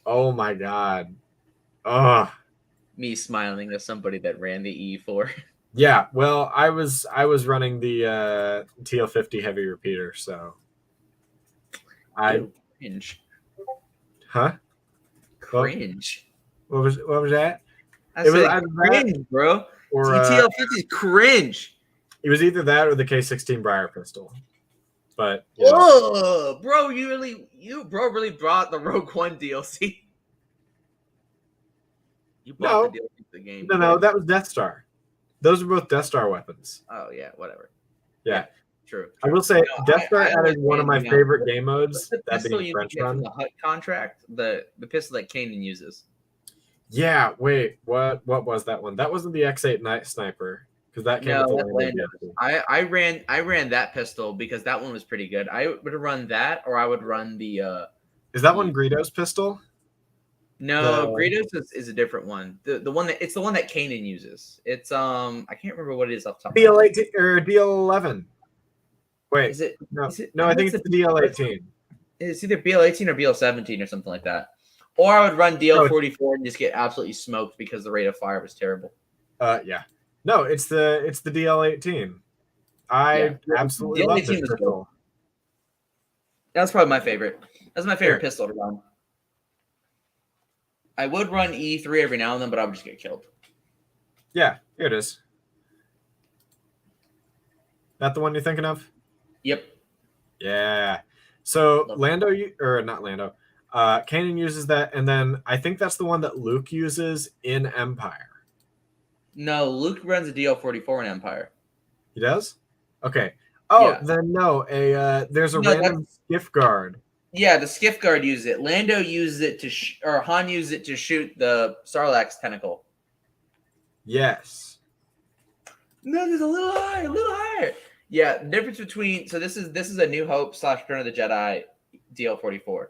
[SPEAKER 1] Oh my God. Ugh.
[SPEAKER 2] Me smiling as somebody that ran the E4.
[SPEAKER 1] Yeah, well, I was running the TL50 heavy repeater, so
[SPEAKER 2] cringe.
[SPEAKER 1] Huh?
[SPEAKER 2] Cringe.
[SPEAKER 1] What was that?
[SPEAKER 2] I
[SPEAKER 1] It was
[SPEAKER 2] said
[SPEAKER 1] either
[SPEAKER 2] cringe,
[SPEAKER 1] that
[SPEAKER 2] bro.
[SPEAKER 1] or
[SPEAKER 2] TTL 50 is cringe.
[SPEAKER 1] it was either that or the K16 Briar pistol. But you know,
[SPEAKER 2] Oh, bro, you really brought the Rogue One DLC. You bought the DLC for the game.
[SPEAKER 1] no, that was Death Star. Those are both Death Star weapons.
[SPEAKER 2] Oh yeah, whatever.
[SPEAKER 1] Yeah.
[SPEAKER 2] True.
[SPEAKER 1] I will say, Death Star
[SPEAKER 2] I
[SPEAKER 1] added one of my
[SPEAKER 2] understand,
[SPEAKER 1] favorite game modes,
[SPEAKER 2] the
[SPEAKER 1] that
[SPEAKER 2] pistol
[SPEAKER 1] being
[SPEAKER 2] you
[SPEAKER 1] French
[SPEAKER 2] get from
[SPEAKER 1] Run.
[SPEAKER 2] the Hut contract, the pistol that Kanan uses.
[SPEAKER 1] Yeah, wait, what was that one? That wasn't the X8 Night Sniper, because that came with the
[SPEAKER 2] that's
[SPEAKER 1] Lando
[SPEAKER 2] Lando.
[SPEAKER 1] DLC.
[SPEAKER 2] I ran that pistol because that one was pretty good. I would run that, or I would run the.
[SPEAKER 1] Is that one Greedo's pistol?
[SPEAKER 2] No, Greedos is a different one. The one that it's the one that Kanan uses. It's I can't remember what it is off the top.
[SPEAKER 1] DL18 or DL11. Wait,
[SPEAKER 2] Is it?
[SPEAKER 1] no,
[SPEAKER 2] Is it?
[SPEAKER 1] no, I think it's the DL18.
[SPEAKER 2] It's either BL18 or BL17 or something like that. Or I would run DL44 and just get absolutely smoked because the rate of fire was terrible.
[SPEAKER 1] Yeah. No, it's the DL18. I absolutely love this pistol.
[SPEAKER 2] That's probably my favorite. That's my favorite pistol to run. I would run E3 every now and then, but I would just get killed.
[SPEAKER 1] Yeah, here it is. That the one you're thinking of?
[SPEAKER 2] Yep.
[SPEAKER 1] Yeah. So Lando, or not Lando, Kanan uses that, and then I think that's the one that Luke uses in Empire.
[SPEAKER 2] No, Luke runs a DL44 in Empire.
[SPEAKER 1] He does? Okay. Oh, then no. There's a random skiff guard.
[SPEAKER 2] Yeah, the skiff guard uses it. Lando uses it to, or Han uses it to shoot the Sarlacc's tentacle.
[SPEAKER 1] Yes.
[SPEAKER 2] No, there's a little higher. Yeah, the difference between this is a New Hope / Return of the Jedi DL44.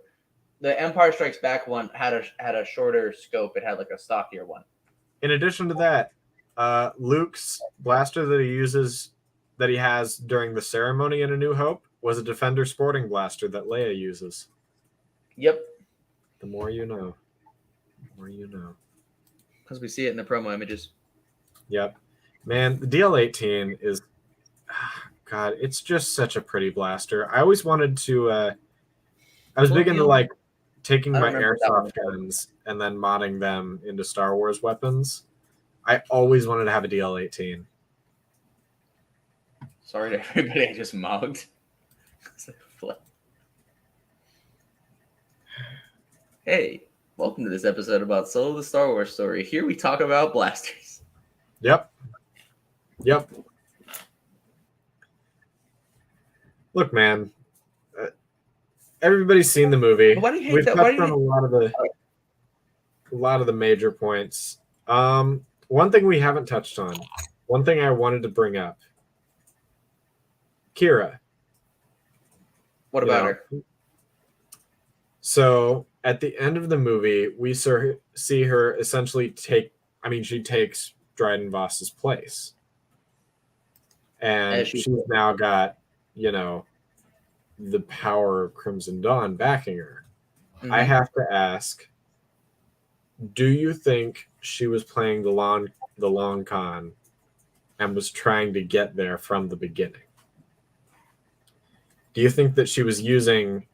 [SPEAKER 2] The Empire Strikes Back one had a shorter scope. It had like a stockier one.
[SPEAKER 1] In addition to that, Luke's blaster that he has during the ceremony in A New Hope was a Defender sporting blaster that Leia uses.
[SPEAKER 2] Yep.
[SPEAKER 1] The more you know. The more you know.
[SPEAKER 2] Because we see it in the promo images.
[SPEAKER 1] Yep. Man, the DL18 is... God, it's just such a pretty blaster. I always wanted to... I was big into, like, taking my airsoft guns and then modding them into Star Wars weapons. I always wanted to have a DL18.
[SPEAKER 2] Sorry to everybody I just mugged. Hey, welcome to this episode about Solo the Star Wars Story. Here we talk about blasters.
[SPEAKER 1] Yep. Look, man. Everybody's seen the movie.
[SPEAKER 2] Why do you hate
[SPEAKER 1] We've
[SPEAKER 2] that?
[SPEAKER 1] touched on a lot of the major points. One thing we haven't touched on. One thing I wanted to bring up. Kira.
[SPEAKER 2] What about her?
[SPEAKER 1] So at the end of the movie, we see her essentially she takes Dryden Voss's place. And she's now got, the power of Crimson Dawn backing her. Mm-hmm. I have to ask, do you think she was playing the long con and was trying to get there from the beginning? Do you think that she was using,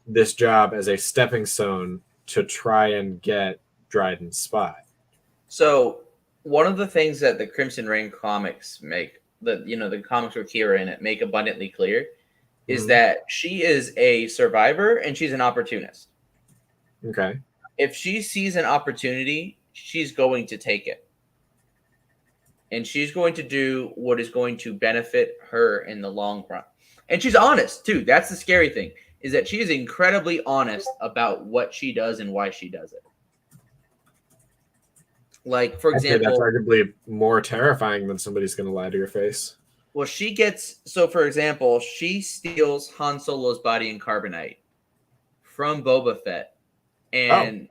[SPEAKER 1] this job as a stepping stone to try and get Dryden's spot?
[SPEAKER 2] So one of the things that the Crimson Reign comics make, the comics with Kira in it, make abundantly clear is that she is a survivor and she's an opportunist.
[SPEAKER 1] Okay.
[SPEAKER 2] If she sees an opportunity, she's going to take it. And she's going to do what is going to benefit her in the long run. And she's honest, too. That's the scary thing, is that she is incredibly honest about what she does and why she does it. Like, for example...
[SPEAKER 1] that's arguably more terrifying than somebody's going to lie to your face.
[SPEAKER 2] Well, for example, she steals Han Solo's body in carbonite from Boba Fett. And,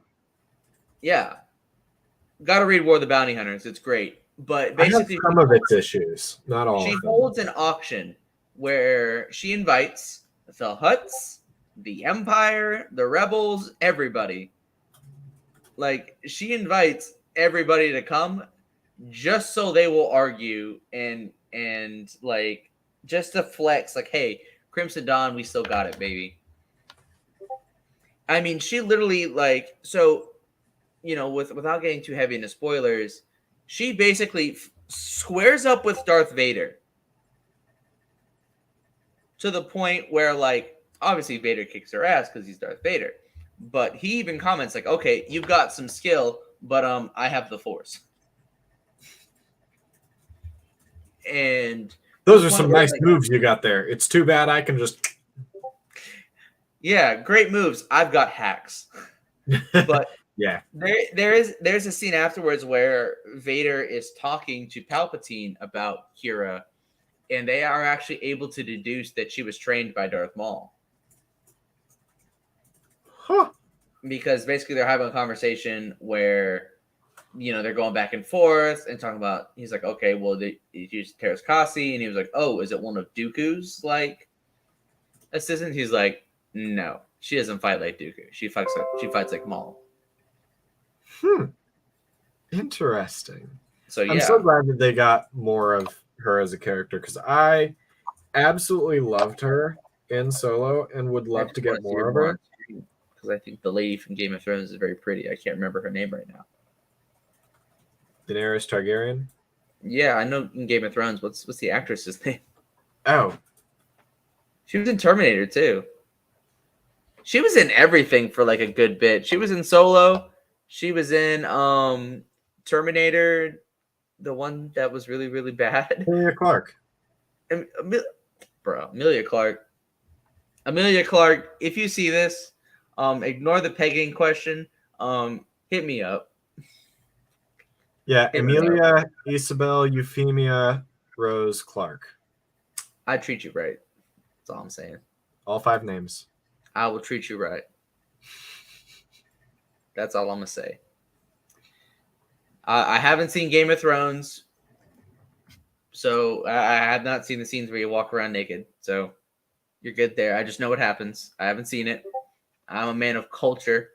[SPEAKER 2] got to read War of the Bounty Hunters. It's great. But basically...
[SPEAKER 1] some of its issues, not all.
[SPEAKER 2] She holds an auction where she invites the Hutts, the Empire, the Rebels, everybody. Like, she invites everybody to come just so they will argue and like, just to flex, like, hey, Crimson Dawn, we still got it, baby. I mean, she literally, like, so without getting too heavy into spoilers, she basically squares up with Darth Vader to the point where, like, obviously Vader kicks her ass because he's Darth Vader, but he even comments like, "Okay, you've got some skill, but I have the Force." And
[SPEAKER 1] those are some nice moves you got there. It's too bad I can just.
[SPEAKER 2] Yeah, great moves. I've got hacks. But
[SPEAKER 1] yeah,
[SPEAKER 2] there's a scene afterwards where Vader is talking to Palpatine about Kira, and they are actually able to deduce that she was trained by Darth Maul.
[SPEAKER 1] Huh.
[SPEAKER 2] Because basically they're having a conversation where, they're going back and forth and talking about, he's like, okay, well, they used Teräs Käsi, and he was like, oh, is it one of Dooku's, like, assistants? He's like, no, she doesn't fight like Dooku. She fights like Maul.
[SPEAKER 1] Interesting.
[SPEAKER 2] So yeah,
[SPEAKER 1] I'm so glad that they got more of her as a character, because I absolutely loved her in Solo and would love to get more of her.
[SPEAKER 2] Because I think the lady from Game of Thrones is very pretty. I can't remember her name right now.
[SPEAKER 1] Daenerys Targaryen?
[SPEAKER 2] Yeah, I know in Game of Thrones. What's the actress's name?
[SPEAKER 1] Oh.
[SPEAKER 2] She was in Terminator too. She was in everything for like a good bit. She was in Solo. She was in Terminator, the one that was really, really bad.
[SPEAKER 1] Emilia Clarke.
[SPEAKER 2] Emilia Clarke. Emilia Clarke, if you see this, ignore the pegging question. Hit me up.
[SPEAKER 1] Yeah, Emilia Isabel Euphemia Rose Clarke.
[SPEAKER 2] I treat you right. That's all I'm saying.
[SPEAKER 1] All 5 names.
[SPEAKER 2] I will treat you right. That's all I'm gonna say. I haven't seen Game of Thrones, so I have not seen the scenes where you walk around naked. So you're good there. I just know what happens. I haven't seen it. I'm a man of culture.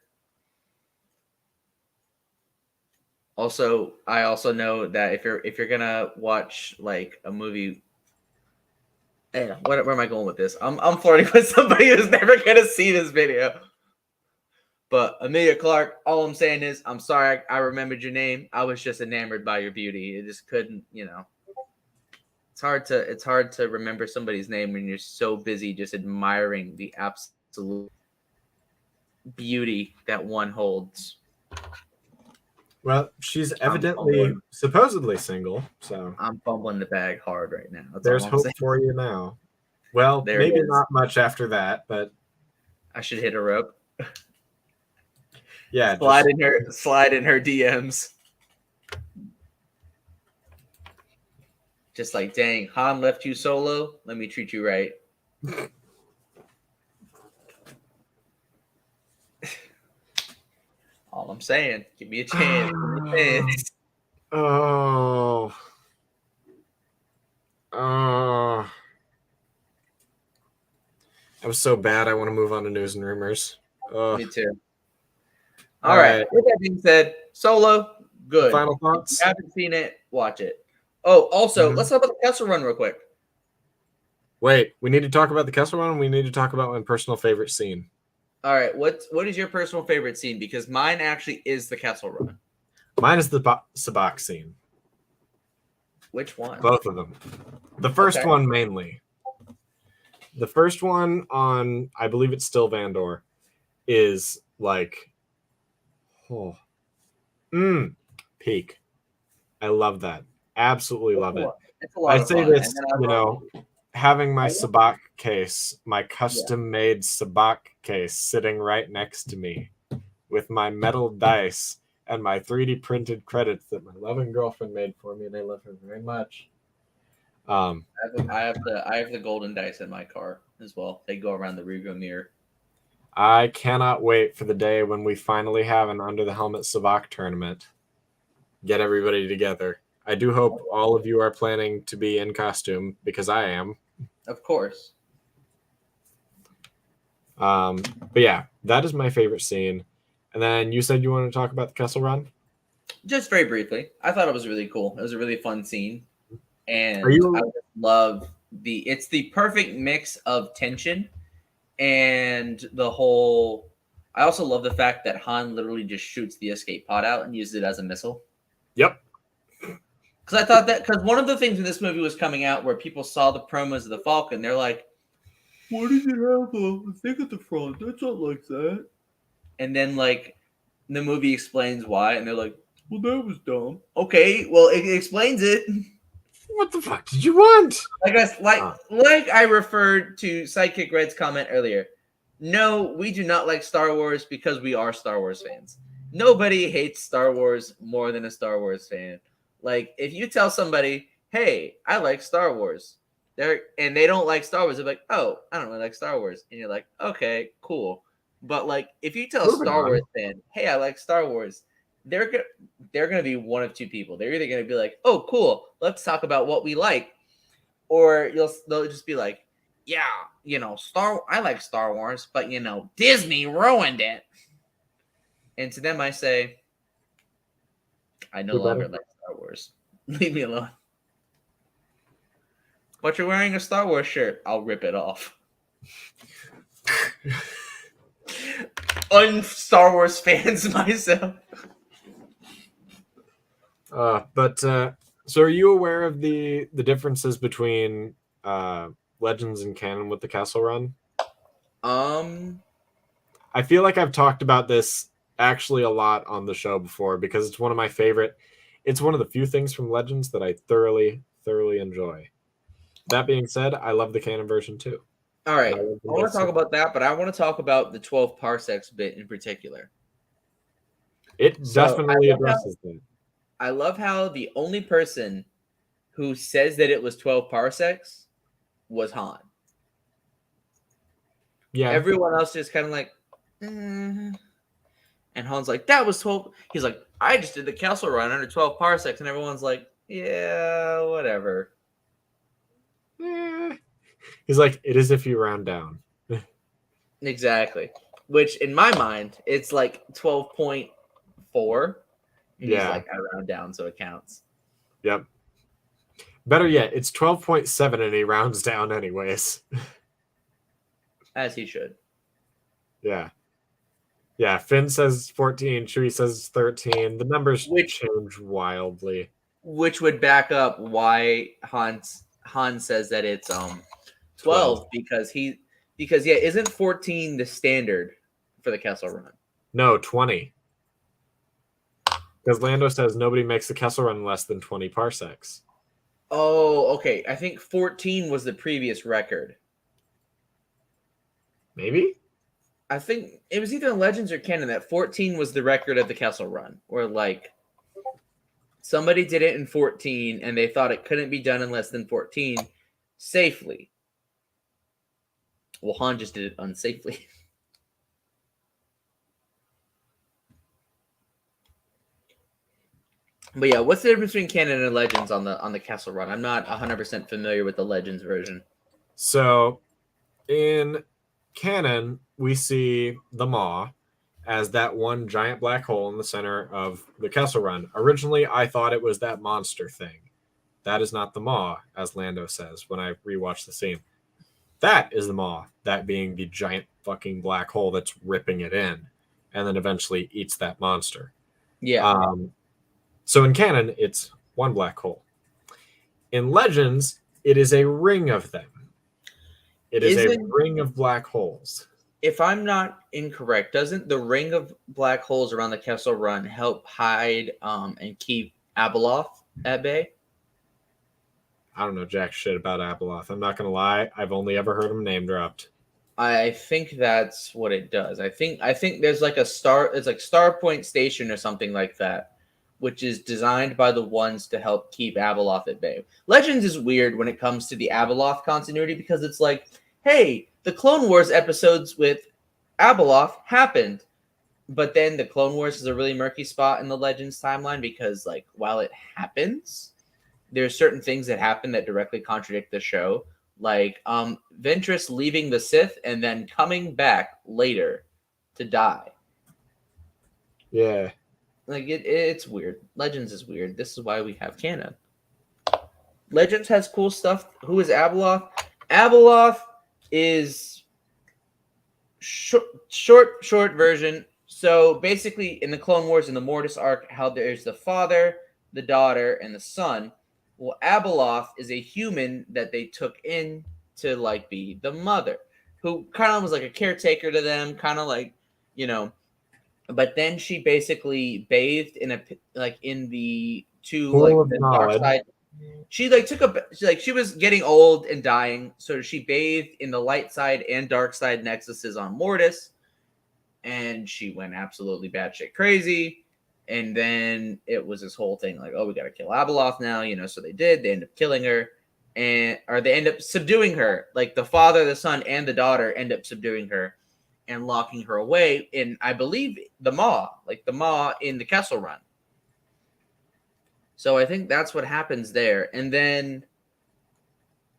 [SPEAKER 2] Also, I also know that if you're gonna watch like a movie, where am I going with this? I'm flirting with somebody who's never gonna see this video. But Emilia Clarke, all I'm saying is, I'm sorry I remembered your name. I was just enamored by your beauty. It just couldn't, It's hard to remember somebody's name when you're so busy just admiring the absolute beauty that one holds.
[SPEAKER 1] Well, she's evidently supposedly single, so
[SPEAKER 2] I'm fumbling the bag hard right now.
[SPEAKER 1] There's hope for you now. Well, maybe not much after that, but
[SPEAKER 2] I should hit her up.
[SPEAKER 1] Yeah,
[SPEAKER 2] slide in her DMs. Just like, dang, Han left you solo. Let me treat you right. All I'm saying, give me a chance.
[SPEAKER 1] Oh. That was so bad. I want to move on to news and rumors.
[SPEAKER 2] Me too. All right. With that being said, Solo, good.
[SPEAKER 1] Final thoughts?
[SPEAKER 2] If you haven't seen it, watch it. Oh, also, let's talk about the Kessel Run real quick.
[SPEAKER 1] Wait, we need to talk about the Kessel Run. We need to talk about my personal favorite scene.
[SPEAKER 2] All right, what is your personal favorite scene? Because mine actually is the Kessel Run.
[SPEAKER 1] Mine is the Sabacc scene.
[SPEAKER 2] Which one?
[SPEAKER 1] Both of them. The first one mainly. The first one on, I believe it's still Vandor, is like, peak. I love that. Absolutely love it. I say this, having my Sabacc case, my custom-made Sabacc case sitting right next to me with my metal dice and my 3D printed credits that my loving girlfriend made for me, and I love her very much.
[SPEAKER 2] I have the golden dice in my car as well. They go around the rearview mirror.
[SPEAKER 1] I cannot wait for the day when we finally have an Under the Helmet Sabacc tournament. Get everybody together. I do hope all of you are planning to be in costume, because I am.
[SPEAKER 2] Of course.
[SPEAKER 1] But yeah, that is my favorite scene. And then you said you wanted to talk about the Kessel Run?
[SPEAKER 2] Just very briefly. I thought it was really cool. It was a really fun scene. And I love it's the perfect mix of tension and the whole, I also love the fact that Han literally just shoots the escape pod out and uses it as a missile.
[SPEAKER 1] Yep.
[SPEAKER 2] Because I thought that, because one of the things when this movie was coming out where people saw the promos of the Falcon, they're like, why does it have a thing at the front? That's not like that. And then, like, the movie explains why, and they're like, well, that was dumb. Okay, well, it explains it.
[SPEAKER 1] What the fuck did you want?
[SPEAKER 2] Like I referred to Sidekick Red's comment earlier. No, we do not like Star Wars because we are Star Wars fans. Nobody hates Star Wars more than a Star Wars fan. Like, if you tell somebody, hey, I like Star Wars, and they don't like Star Wars, they're like, oh, I don't really like Star Wars. And you're like, okay, cool. But, like, if you tell a Star Wars fan, hey, I like Star Wars, they're gonna be one of two people. They're either gonna be like, oh, cool, let's talk about what we like. Or they'll just be like, yeah, I like Star Wars, but, Disney ruined it. And to them, I say, I no longer like Star Wars. Leave me alone. But you're wearing a Star Wars shirt. I'll rip it off. Un-Star Wars fans myself.
[SPEAKER 1] So are you aware of the differences between Legends and canon with the Kessel Run? I feel like I've talked about this actually a lot on the show before because it's one of my favorite. It's one of the few things from Legends that I thoroughly enjoy. That being said, I love the canon version too.
[SPEAKER 2] All right, I want to talk about that, but I want to talk about the 12 parsecs bit in particular.
[SPEAKER 1] It definitely addresses that.
[SPEAKER 2] I love how the only person who says that it was 12 parsecs was Han.
[SPEAKER 1] Yeah.
[SPEAKER 2] Everyone else just kind of like, And Han's like, that was 12. He's like, I just did the Kessel Run under 12 parsecs. And everyone's like, yeah, whatever.
[SPEAKER 1] He's like, it is if you round down.
[SPEAKER 2] Exactly. Which in my mind, it's like 12.4. And he's like, I round down, so it counts.
[SPEAKER 1] Yep. Better yet, it's 12.7 and he rounds down anyways.
[SPEAKER 2] As he should.
[SPEAKER 1] Yeah. Yeah, Finn says 14, Chewie says 13. The numbers change wildly.
[SPEAKER 2] Which would back up why Han says that it's 12 because isn't 14 the standard for the Kessel Run?
[SPEAKER 1] No, 20. Because Lando says nobody makes the Kessel Run less than 20 parsecs.
[SPEAKER 2] Oh, okay. I think 14 was the previous record.
[SPEAKER 1] Maybe?
[SPEAKER 2] I think it was either in Legends or canon that 14 was the record of the Kessel Run. Or like somebody did it in 14 and they thought it couldn't be done in less than 14 safely. Well, Han just did it unsafely. But yeah, what's the difference between canon and Legends on the Kessel Run? I'm not 100% familiar with the Legends version.
[SPEAKER 1] So, in canon, we see the Maw as that one giant black hole in the center of the Kessel Run. Originally, I thought it was that monster thing. That is not the Maw, as Lando says when I rewatch the scene. That is the Maw, that being the giant fucking black hole that's ripping it in, and then eventually eats that monster.
[SPEAKER 2] Yeah.
[SPEAKER 1] So in canon, it's one black hole. In Legends, it is a ring of them. It is a ring of black holes.
[SPEAKER 2] If I'm not incorrect, doesn't the ring of black holes around the Kessel Run help hide and keep Abeloth at bay?
[SPEAKER 1] I don't know jack shit about Abeloth. I'm not going to lie. I've only ever heard him name dropped.
[SPEAKER 2] I think that's what it does. I think there's like it's like Starpoint Station or something like that, which is designed by the ones to help keep Abeloth at bay. Legends is weird when it comes to the Abeloth continuity because it's like, hey, the Clone Wars episodes with Abeloth happened, but then the Clone Wars is a really murky spot in the Legends timeline because, like, while it happens, there's certain things that happen that directly contradict the show, like Ventress leaving the Sith and then coming back later to die.
[SPEAKER 1] Yeah.
[SPEAKER 2] Like, it's weird. Legends is weird. This is why we have canon. Legends has cool stuff. Who is Abeloth? Abeloth is short version. So basically, in the Clone Wars, in the Mortis arc, how there's the father, the daughter, and the son. Well, Abeloth is a human that they took in to like be the mother, who kind of was like a caretaker to them, kind of like, you know. But then she basically bathed in in the two
[SPEAKER 1] Pool of
[SPEAKER 2] the dark
[SPEAKER 1] knowledge.
[SPEAKER 2] side. She like she was getting old and dying, so she bathed in the light side and dark side nexuses on Mortis, and she went absolutely batshit crazy. And then it was this whole thing like, oh, we gotta kill Abeloth now, you know. So they did. They end up killing her, or they end up subduing her. Like the father, the son, and the daughter end up subduing her and locking her away in, I believe, the Maw, like the Maw in the Kessel Run. So I think that's what happens there. And then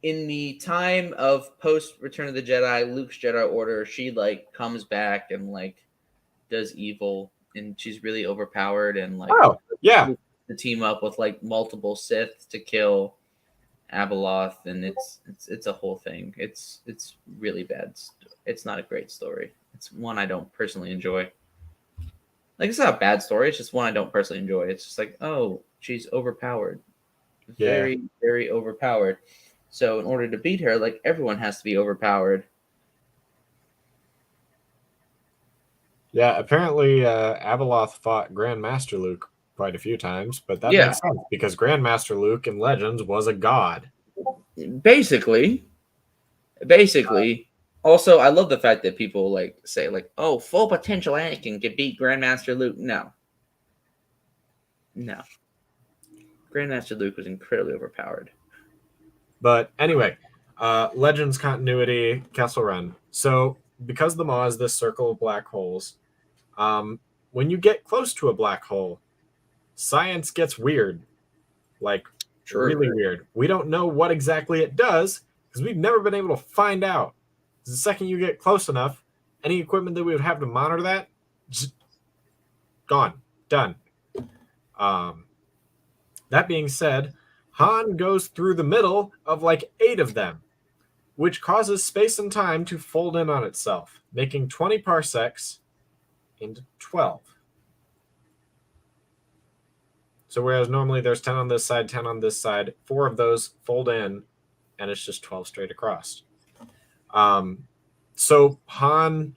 [SPEAKER 2] in the time of post Return of the Jedi, Luke's Jedi Order, she like comes back and like does evil, and she's really overpowered, and like the team up with like multiple Sith to kill Abeloth, and it's a whole thing. It's really bad. It's not a great story. It's one I don't personally enjoy. Like, it's not a bad story. It's just one I don't personally enjoy. It's just like, oh, she's overpowered. Very, very overpowered. So in order to beat her, like, everyone has to be overpowered.
[SPEAKER 1] Yeah, apparently Abeloth fought Grandmaster Luke quite a few times, but that makes sense because Grandmaster Luke in Legends was a god.
[SPEAKER 2] Basically. Also, I love the fact that people like say like, "Oh, full potential Anakin could beat Grandmaster Luke." No. Grandmaster Luke was incredibly overpowered.
[SPEAKER 1] But anyway, Legends continuity, Kessel Run. So because the Maw is this circle of black holes, when you get close to a black hole, science gets weird, like really weird. We don't know what exactly it does because we've never been able to find out. The second you get close enough, any equipment that we would have to monitor that, just gone, done. That being said, Han goes through the middle of like 8 of them, which causes space and time to fold in on itself, making 20 parsecs into 12. So whereas normally there's 10 on this side, 10 on this side, 4 of those fold in, and it's just 12 straight across. So Han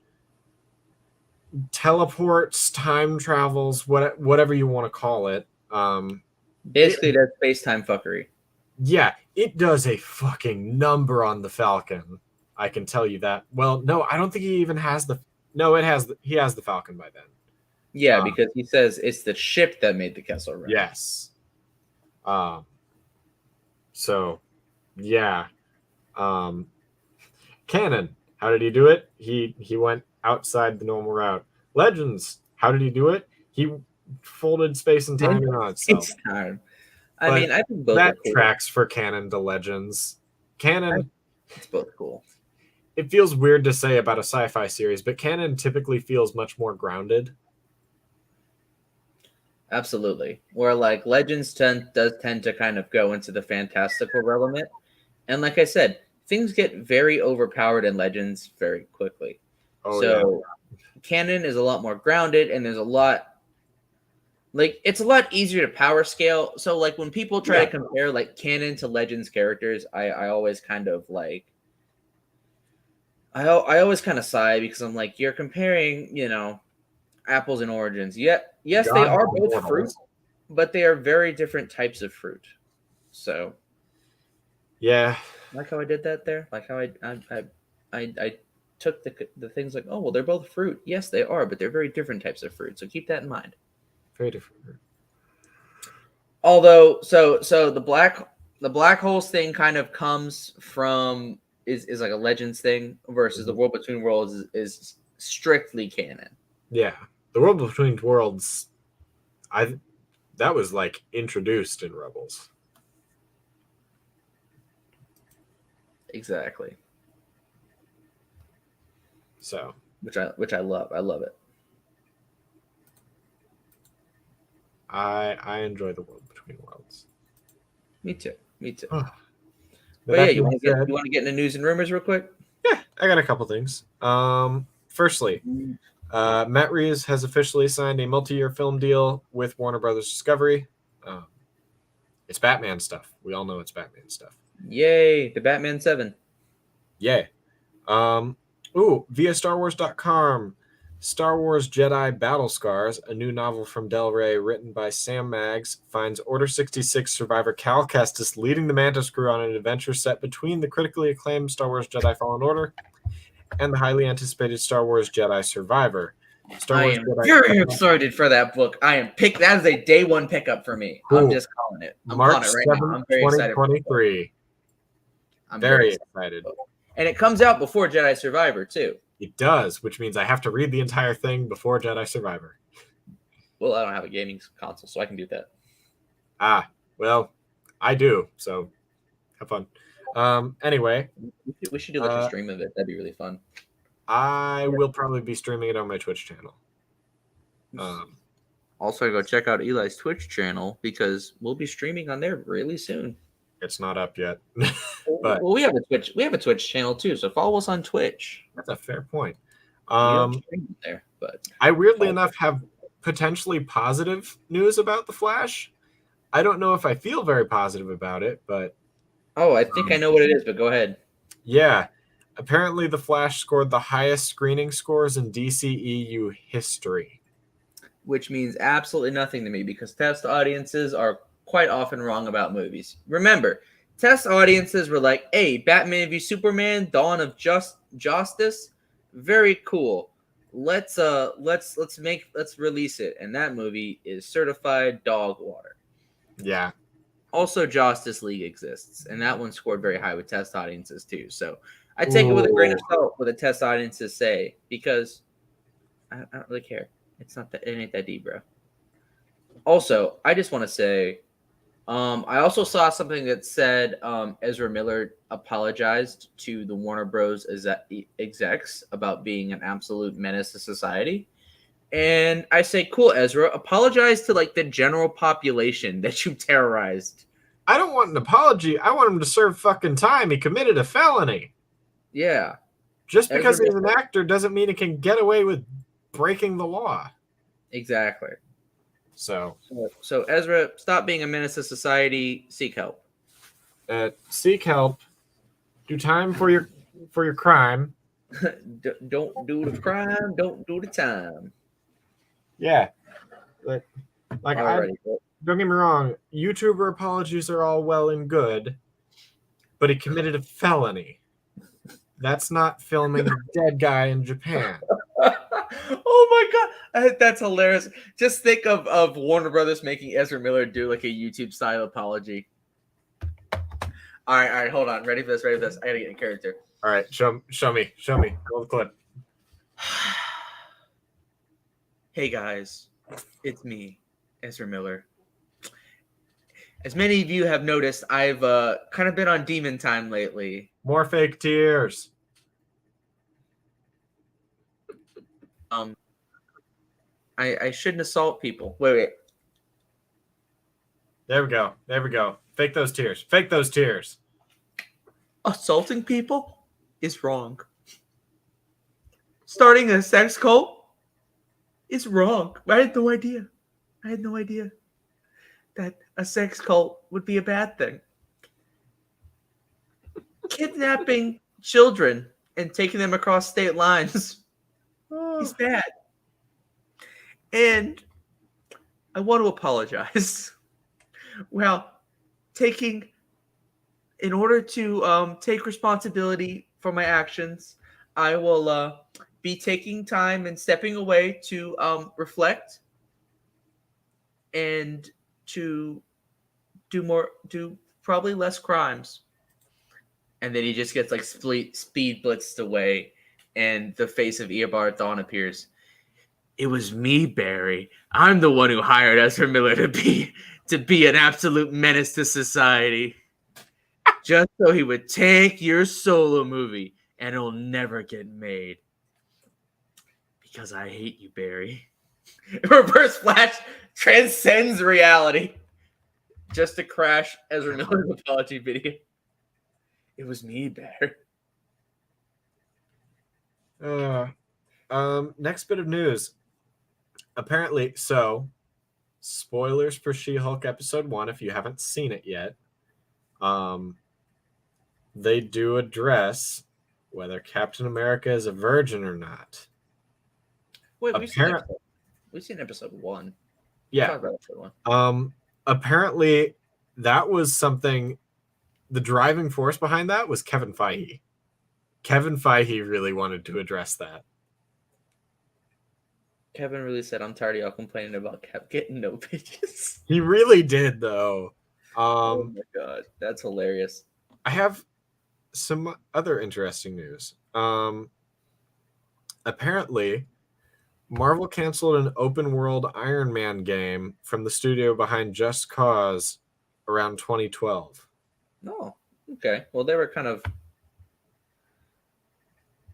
[SPEAKER 1] teleports, time travels, whatever you want to call it.
[SPEAKER 2] Basically, that's space-time fuckery.
[SPEAKER 1] Yeah, it does a fucking number on the Falcon. I can tell you that. Well, no, I don't think he even has the... No, he has the Falcon by then.
[SPEAKER 2] Yeah, because he says it's the ship that made the Kessel Run.
[SPEAKER 1] Yes. So, yeah. Canon, how did he do it? He went outside the normal route. Legends, how did he do it? He folded space and time in on itself.
[SPEAKER 2] I mean, I think both
[SPEAKER 1] that
[SPEAKER 2] are cool.
[SPEAKER 1] tracks for Canon to Legends. Canon,
[SPEAKER 2] it's both cool.
[SPEAKER 1] It feels weird to say about a sci-fi series, but canon typically feels much more grounded.
[SPEAKER 2] Absolutely. Where like Legends does tend to kind of go into the fantastical realm. And like I said, things get very overpowered in Legends very quickly. Canon is a lot more grounded, and there's a lot like it's a lot easier to power scale. So like when people try to compare like canon to Legends characters, I always kind of like I always kind of sigh because I'm like, you're comparing, you know, apples and oranges. Yes, they are both fruit, but they are very different types of fruit. So,
[SPEAKER 1] yeah,
[SPEAKER 2] like how I did that there, like how I took the things like, oh well, they're both fruit. Yes, they are, but they're very different types of fruit. So keep that in mind.
[SPEAKER 1] Very different.
[SPEAKER 2] Although, so the black holes thing kind of comes from is like a Legends thing versus the World Between Worlds is strictly canon.
[SPEAKER 1] Yeah, the World Between Worlds, that was like introduced in Rebels.
[SPEAKER 2] Exactly.
[SPEAKER 1] So,
[SPEAKER 2] which I love. I love it.
[SPEAKER 1] I enjoy the World Between Worlds.
[SPEAKER 2] Me too.
[SPEAKER 1] But
[SPEAKER 2] yeah, you want to get into news and rumors real quick?
[SPEAKER 1] Yeah, I got a couple things. Firstly, Matt Reeves has officially signed a multi-year film deal with Warner Brothers Discovery. It's Batman stuff. We all know it's Batman stuff.
[SPEAKER 2] Yay, the Batman 7.
[SPEAKER 1] Yay. Via StarWars.com, Star Wars Jedi Battle Scars, a new novel from Del Rey written by Sam Maggs, finds Order 66 survivor Cal Kestis leading the Mantis crew on an adventure set between the critically acclaimed Star Wars Jedi Fallen Order and the highly anticipated Star Wars Jedi Survivor.
[SPEAKER 2] I am very excited for that book. That is a day one pickup for me.
[SPEAKER 1] Cool.
[SPEAKER 2] I'm just calling it. I'm
[SPEAKER 1] March
[SPEAKER 2] calling it right
[SPEAKER 1] 7th,
[SPEAKER 2] now. I'm very excited.
[SPEAKER 1] 2023. I'm very excited.
[SPEAKER 2] And it comes out before Jedi Survivor, too.
[SPEAKER 1] It does, which means I have to read the entire thing before Jedi Survivor.
[SPEAKER 2] Well, I don't have a gaming console, so I can do that.
[SPEAKER 1] Well, I do, so have fun. Anyway.
[SPEAKER 2] We should do like a stream of it. That'd be really fun.
[SPEAKER 1] I will probably be streaming it on my Twitch channel.
[SPEAKER 2] Also, go check out Eli's Twitch channel because we'll be streaming on there really soon.
[SPEAKER 1] It's not up yet.
[SPEAKER 2] But well, we have a Twitch channel too, so follow us on Twitch.
[SPEAKER 1] That's a fair point.
[SPEAKER 2] There, but
[SPEAKER 1] I weirdly enough have potentially positive news about The Flash. I don't know if I feel very positive about it, but
[SPEAKER 2] I think I know what it is, but go ahead.
[SPEAKER 1] Yeah. Apparently The Flash scored the highest screening scores in DCEU history.
[SPEAKER 2] Which means absolutely nothing to me because test audiences are quite often wrong about movies. Remember, test audiences were like, hey, Batman v Superman, Dawn of Justice, very cool. Let's release it. And that movie is certified dog water.
[SPEAKER 1] Yeah.
[SPEAKER 2] Also, Justice League exists, and that one scored very high with test audiences too. So I take it with a grain of salt what the test audiences say because I don't really care. It ain't that deep, bro. Also, I just want to say, I also saw something that said Ezra Miller apologized to the Warner Bros. Execs about being an absolute menace to society. And I say, cool, Ezra, apologize to like the general population that you terrorized.
[SPEAKER 1] I don't want an apology. I want him to serve fucking time. He committed a felony.
[SPEAKER 2] Yeah.
[SPEAKER 1] Just because he's an actor doesn't mean he can get away with breaking the law.
[SPEAKER 2] Exactly.
[SPEAKER 1] So
[SPEAKER 2] Ezra, stop being a menace to society. Seek help.
[SPEAKER 1] Seek help. Do time for your crime.
[SPEAKER 2] Don't do the crime. Don't do the time.
[SPEAKER 1] Yeah. Don't get me wrong. YouTuber apologies are all well and good, but he committed a felony. That's not filming a dead guy in Japan.
[SPEAKER 2] Oh my god, that's hilarious. Just think of Warner Brothers making Ezra Miller do like a YouTube style apology. All right, hold on. Ready for this? I gotta get in character.
[SPEAKER 1] All right, show me. Roll the clip.
[SPEAKER 2] Hey guys, it's me, Ezra Miller. As many of you have noticed, I've kind of been on demon time lately.
[SPEAKER 1] More fake tears.
[SPEAKER 2] I shouldn't assault people. Wait.
[SPEAKER 1] There we go. Fake those tears.
[SPEAKER 2] Assaulting people is wrong. Starting a sex cult is wrong. I had no idea that a sex cult would be a bad thing. Kidnapping children and taking them across state lines is bad. And I want to apologize. Well, in order to take responsibility for my actions, I will be taking time and stepping away to reflect and to do probably less crimes. And then he just gets like speed blitzed away, and the face of Eobard Thawne appears. It was me, Barry. I'm the one who hired Ezra Miller to be an absolute menace to society. Just so he would tank your solo movie and it'll never get made. Because I hate you, Barry. Reverse Flash transcends reality. Just to crash Ezra Miller's apology video. It was me, Barry.
[SPEAKER 1] Next bit of news. Apparently, so spoilers for She-Hulk episode 1 if you haven't seen it yet. They do address whether Captain America is a virgin or not.
[SPEAKER 2] Wait, we've seen episode 1.
[SPEAKER 1] Yeah.
[SPEAKER 2] Talk about episode 1.
[SPEAKER 1] Apparently that was something, the driving force behind that was Kevin Feige. Kevin Feige really wanted to address that.
[SPEAKER 2] Kevin really said, I'm tired of y'all complaining about Cap getting no bitches.
[SPEAKER 1] He really did, though.
[SPEAKER 2] Oh my god, that's hilarious.
[SPEAKER 1] I have some other interesting news. Apparently, Marvel canceled an open world Iron Man game from the studio behind Just Cause around 2012.
[SPEAKER 2] Oh, okay. Well, they were kind of.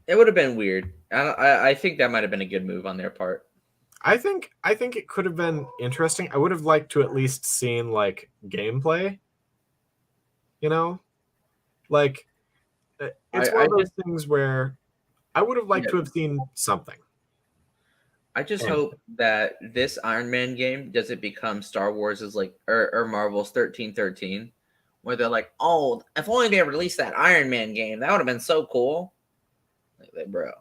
[SPEAKER 2] It would have been weird. I think that might have been a good move on their part.
[SPEAKER 1] I think it could have been interesting. I would have liked to at least seen like gameplay. You know, like it's one of those things where I would have liked to have seen something.
[SPEAKER 2] I just hope that this Iron Man game doesn't become Star Wars' like or Marvel's 1313, where they're like, oh, if only they released that Iron Man game, that would have been so cool. Like, bro.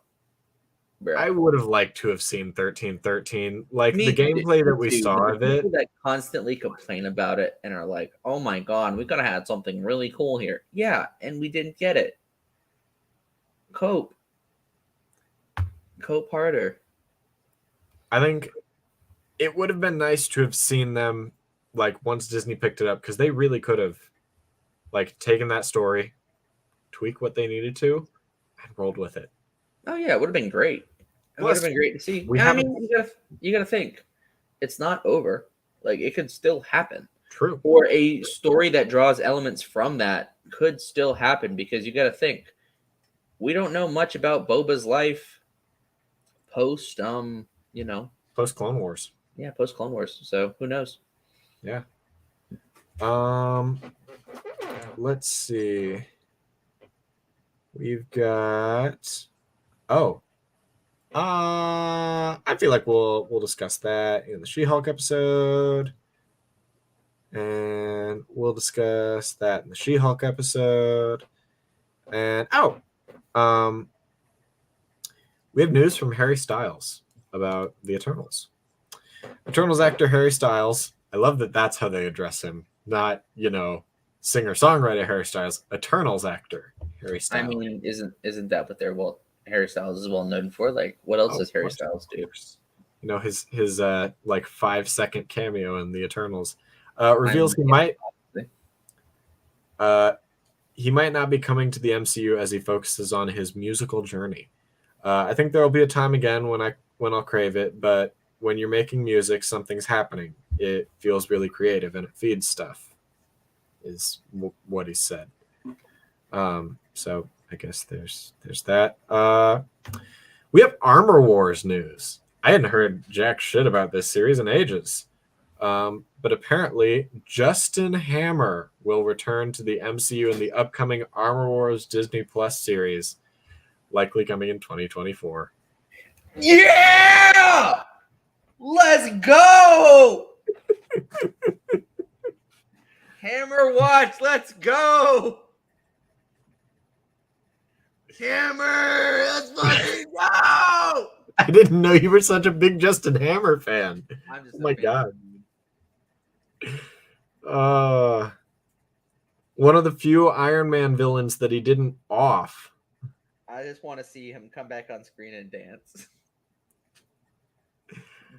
[SPEAKER 1] I would have liked to have seen 1313. Like the gameplay that we saw of it.
[SPEAKER 2] People that constantly complain about it and are like, oh my god, we could have had something really cool here. Yeah, and we didn't get it. Cope harder.
[SPEAKER 1] I think it would have been nice to have seen them like once Disney picked it up, because they really could have like taken that story, tweak what they needed to, and rolled with it.
[SPEAKER 2] Oh yeah, it would have been great. It would have been great to see. I mean, you gotta think, it's not over. Like it could still happen.
[SPEAKER 1] True.
[SPEAKER 2] Or a story that draws elements from that could still happen, because you gotta think, we don't know much about Boba's life post
[SPEAKER 1] post Clone Wars.
[SPEAKER 2] Yeah, post Clone Wars. So who knows?
[SPEAKER 1] Yeah. Let's see. We've got. I feel like we'll discuss that in the She-Hulk episode, and we'll discuss that in the She-Hulk episode, and we have news from Harry Styles about the Eternals. Eternals actor Harry Styles. I love that that's how they address him, not singer-songwriter Harry Styles. Eternals actor Harry Styles.
[SPEAKER 2] I mean, isn't that what Harry Styles is well known for? Like, what else does Harry Styles do?
[SPEAKER 1] His like 5-second cameo in the Eternals reveals he might not be coming to the MCU as he focuses on his musical journey. I think there will be a time again when I'll crave it, but when you're making music, something's happening. It feels really creative and it feeds stuff, is what he said. So I guess there's that. We have Armor Wars news. I hadn't heard jack shit about this series in ages. But apparently Justin Hammer will return to the MCU in the upcoming Armor Wars Disney Plus series, likely coming in 2024.
[SPEAKER 2] Yeah! Let's go! Hammer watch, let's go! Hammer, let's fucking go!
[SPEAKER 1] I didn't know you were such a big Justin Hammer fan.
[SPEAKER 2] I'm just
[SPEAKER 1] oh my god. One of the few Iron Man villains that he didn't off.
[SPEAKER 2] I just want to see him come back on screen and dance.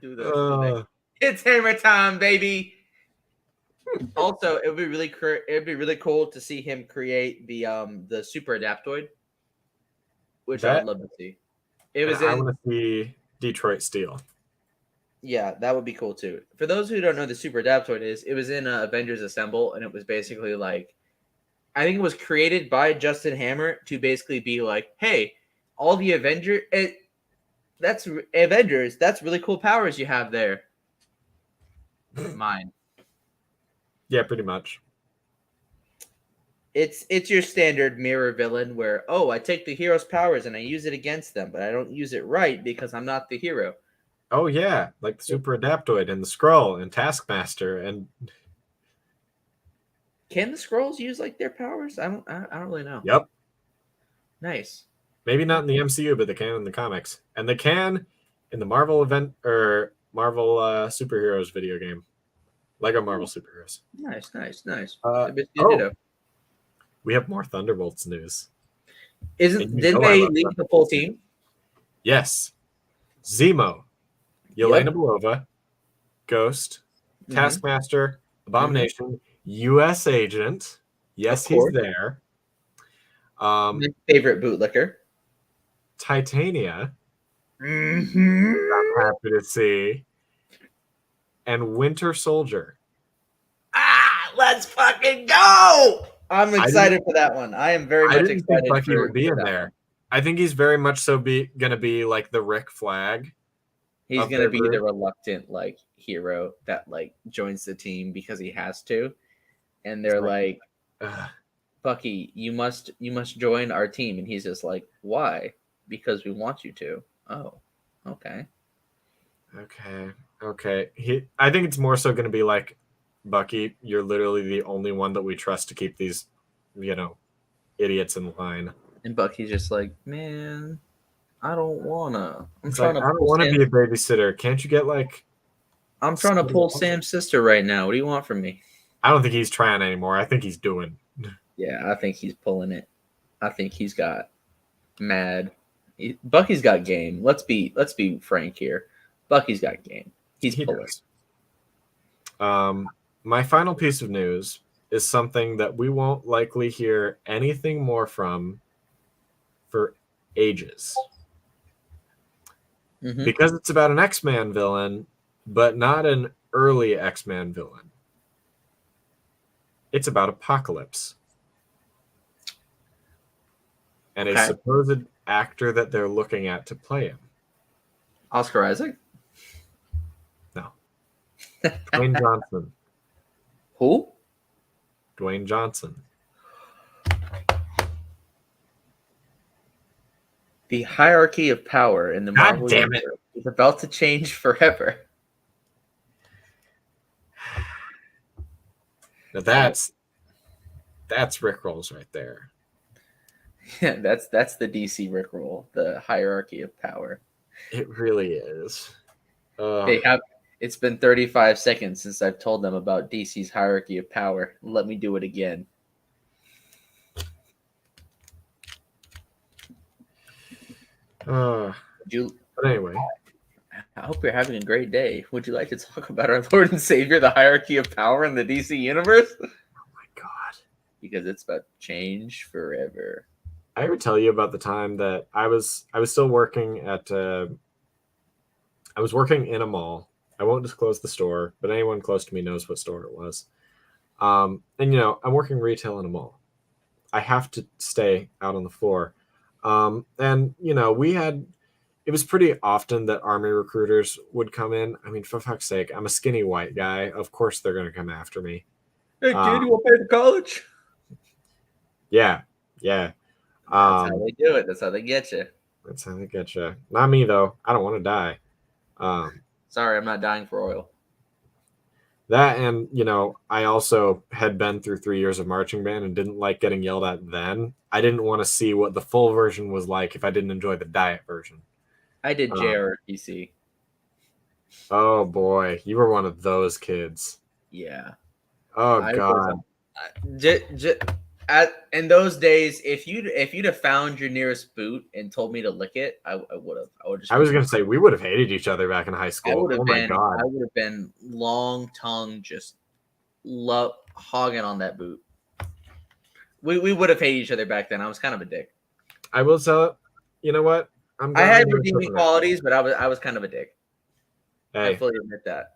[SPEAKER 2] Do the it's Hammer time, baby. Also, it would be really cool to see him create the super adaptoid, which I'd love to see.
[SPEAKER 1] I want to see Detroit Steel.
[SPEAKER 2] Yeah, that would be cool too. For those who don't know, the super adaptoid it was in Avengers Assemble, and it was basically like, I think it was created by Justin Hammer to basically be like, hey, all the Avengers, that's really cool powers you have there. Mine.
[SPEAKER 1] Yeah, pretty much.
[SPEAKER 2] It's your standard mirror villain where, oh, I take the hero's powers and I use it against them, but I don't use it right because I'm not the hero.
[SPEAKER 1] Oh yeah, like the Super Adaptoid and the Skrull and Taskmaster and
[SPEAKER 2] Can the Skrulls use like their powers? I don't really know.
[SPEAKER 1] yep.
[SPEAKER 2] Nice.
[SPEAKER 1] Maybe not in the MCU, but they can in the comics, and they can in the Marvel event or Marvel superheroes video game, Lego Marvel superheroes.
[SPEAKER 2] Nice.
[SPEAKER 1] Oh, we have more Thunderbolts news.
[SPEAKER 2] Didn't they leave the full team?
[SPEAKER 1] Yes, Zemo, Yelena Belova, Ghost, Taskmaster, Abomination, U.S. Agent. Yes, he's there.
[SPEAKER 2] My favorite bootlicker,
[SPEAKER 1] Titania. I'm happy to see. And Winter Soldier.
[SPEAKER 2] Let's fucking go! I'm excited for that one. I am very much excited.
[SPEAKER 1] I didn't think Bucky would be in there. I think he's very much so gonna be like the Rick Flag.
[SPEAKER 2] He's gonna be the reluctant like hero that like joins the team because he has to, and they're like, Bucky, you must join our team, and he's just like, why? Because we want you to. Oh, okay.
[SPEAKER 1] I think it's more so going to be like, Bucky, you're literally the only one that we trust to keep these, idiots in line.
[SPEAKER 2] And Bucky's just like, man, I don't wanna.
[SPEAKER 1] I don't want to be a babysitter. Can't you get like?
[SPEAKER 2] I'm trying to pull Sam's sister right now. What do you want from me?
[SPEAKER 1] I don't think he's trying anymore. I think he's doing.
[SPEAKER 2] Yeah, I think he's pulling it. I think he's got mad. Bucky's got game. Let's be frank here. Bucky's got game. He pulling.
[SPEAKER 1] My final piece of news is something that we won't likely hear anything more from for ages. Because it's about an X-Man villain, but not an early X-Man villain. It's about Apocalypse. And a supposed actor that they're looking at to play him.
[SPEAKER 2] Oscar Isaac?
[SPEAKER 1] No. Dwayne Johnson.
[SPEAKER 2] Who?
[SPEAKER 1] Dwayne Johnson.
[SPEAKER 2] The hierarchy of power in the Marvel universe is about to change forever.
[SPEAKER 1] Now that's Rickrolls right there.
[SPEAKER 2] Yeah, that's the DC Rickroll, the hierarchy of power.
[SPEAKER 1] It really is.
[SPEAKER 2] It's been 35 seconds since I've told them about DC's hierarchy of power. Let me do it again.
[SPEAKER 1] But anyway.
[SPEAKER 2] I hope you're having a great day. Would you like to talk about our Lord and Savior, the hierarchy of power in the DC universe?
[SPEAKER 1] Oh my God.
[SPEAKER 2] Because it's about to change forever.
[SPEAKER 1] I ever tell you about the time that I was still working at I was working in a mall. I won't disclose the store, but anyone close to me knows what store it was. And I'm working retail in a mall. I have to stay out on the floor. And it was pretty often that Army recruiters would come in. I mean, for fuck's sake, I'm a skinny white guy. Of course they're going to come after me.
[SPEAKER 2] Hey, kid, you want to pay for college?
[SPEAKER 1] Yeah.
[SPEAKER 2] That's how they do it. That's how they get you.
[SPEAKER 1] That's how they get you. Not me, though. I don't want to die.
[SPEAKER 2] Sorry, I'm not dying for oil.
[SPEAKER 1] That and, I also had been through 3 years of marching band and didn't like getting yelled at then. I didn't want to see what the full version was like if I didn't enjoy the diet version. I did
[SPEAKER 2] JRTC.
[SPEAKER 1] Oh, boy. You were one of those kids.
[SPEAKER 2] Yeah.
[SPEAKER 1] Oh, God.
[SPEAKER 2] In those days, if you'd have found your nearest boot and told me to lick it, I would have.
[SPEAKER 1] I was gonna say we would have hated each other back in high school.
[SPEAKER 2] My God! I would have been long tongue, just hogging on that boot. We would have hated each other back then. I was kind of a dick.
[SPEAKER 1] I will tell it. You know what?
[SPEAKER 2] I had redeeming qualities, but I was kind of a dick.
[SPEAKER 1] Hey,
[SPEAKER 2] I fully admit that.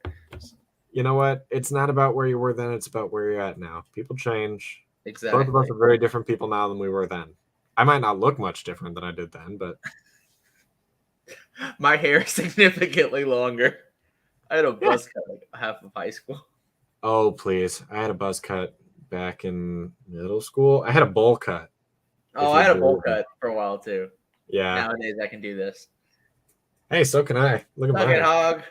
[SPEAKER 1] You know what? It's not about where you were then. It's about where you're at now. People change.
[SPEAKER 2] Exactly.
[SPEAKER 1] Both of us are very different people now than we were then. I might not look much different than I did then, but
[SPEAKER 2] my hair is significantly longer. I had a buzz cut like half of high school.
[SPEAKER 1] Oh, please. I had a buzz cut back in middle school. I had a bowl cut.
[SPEAKER 2] Oh, I had a bowl cut for a while too.
[SPEAKER 1] Yeah.
[SPEAKER 2] Nowadays I can do this.
[SPEAKER 1] Hey, so can I. Look at
[SPEAKER 2] Suck
[SPEAKER 1] mine.
[SPEAKER 2] it, hog.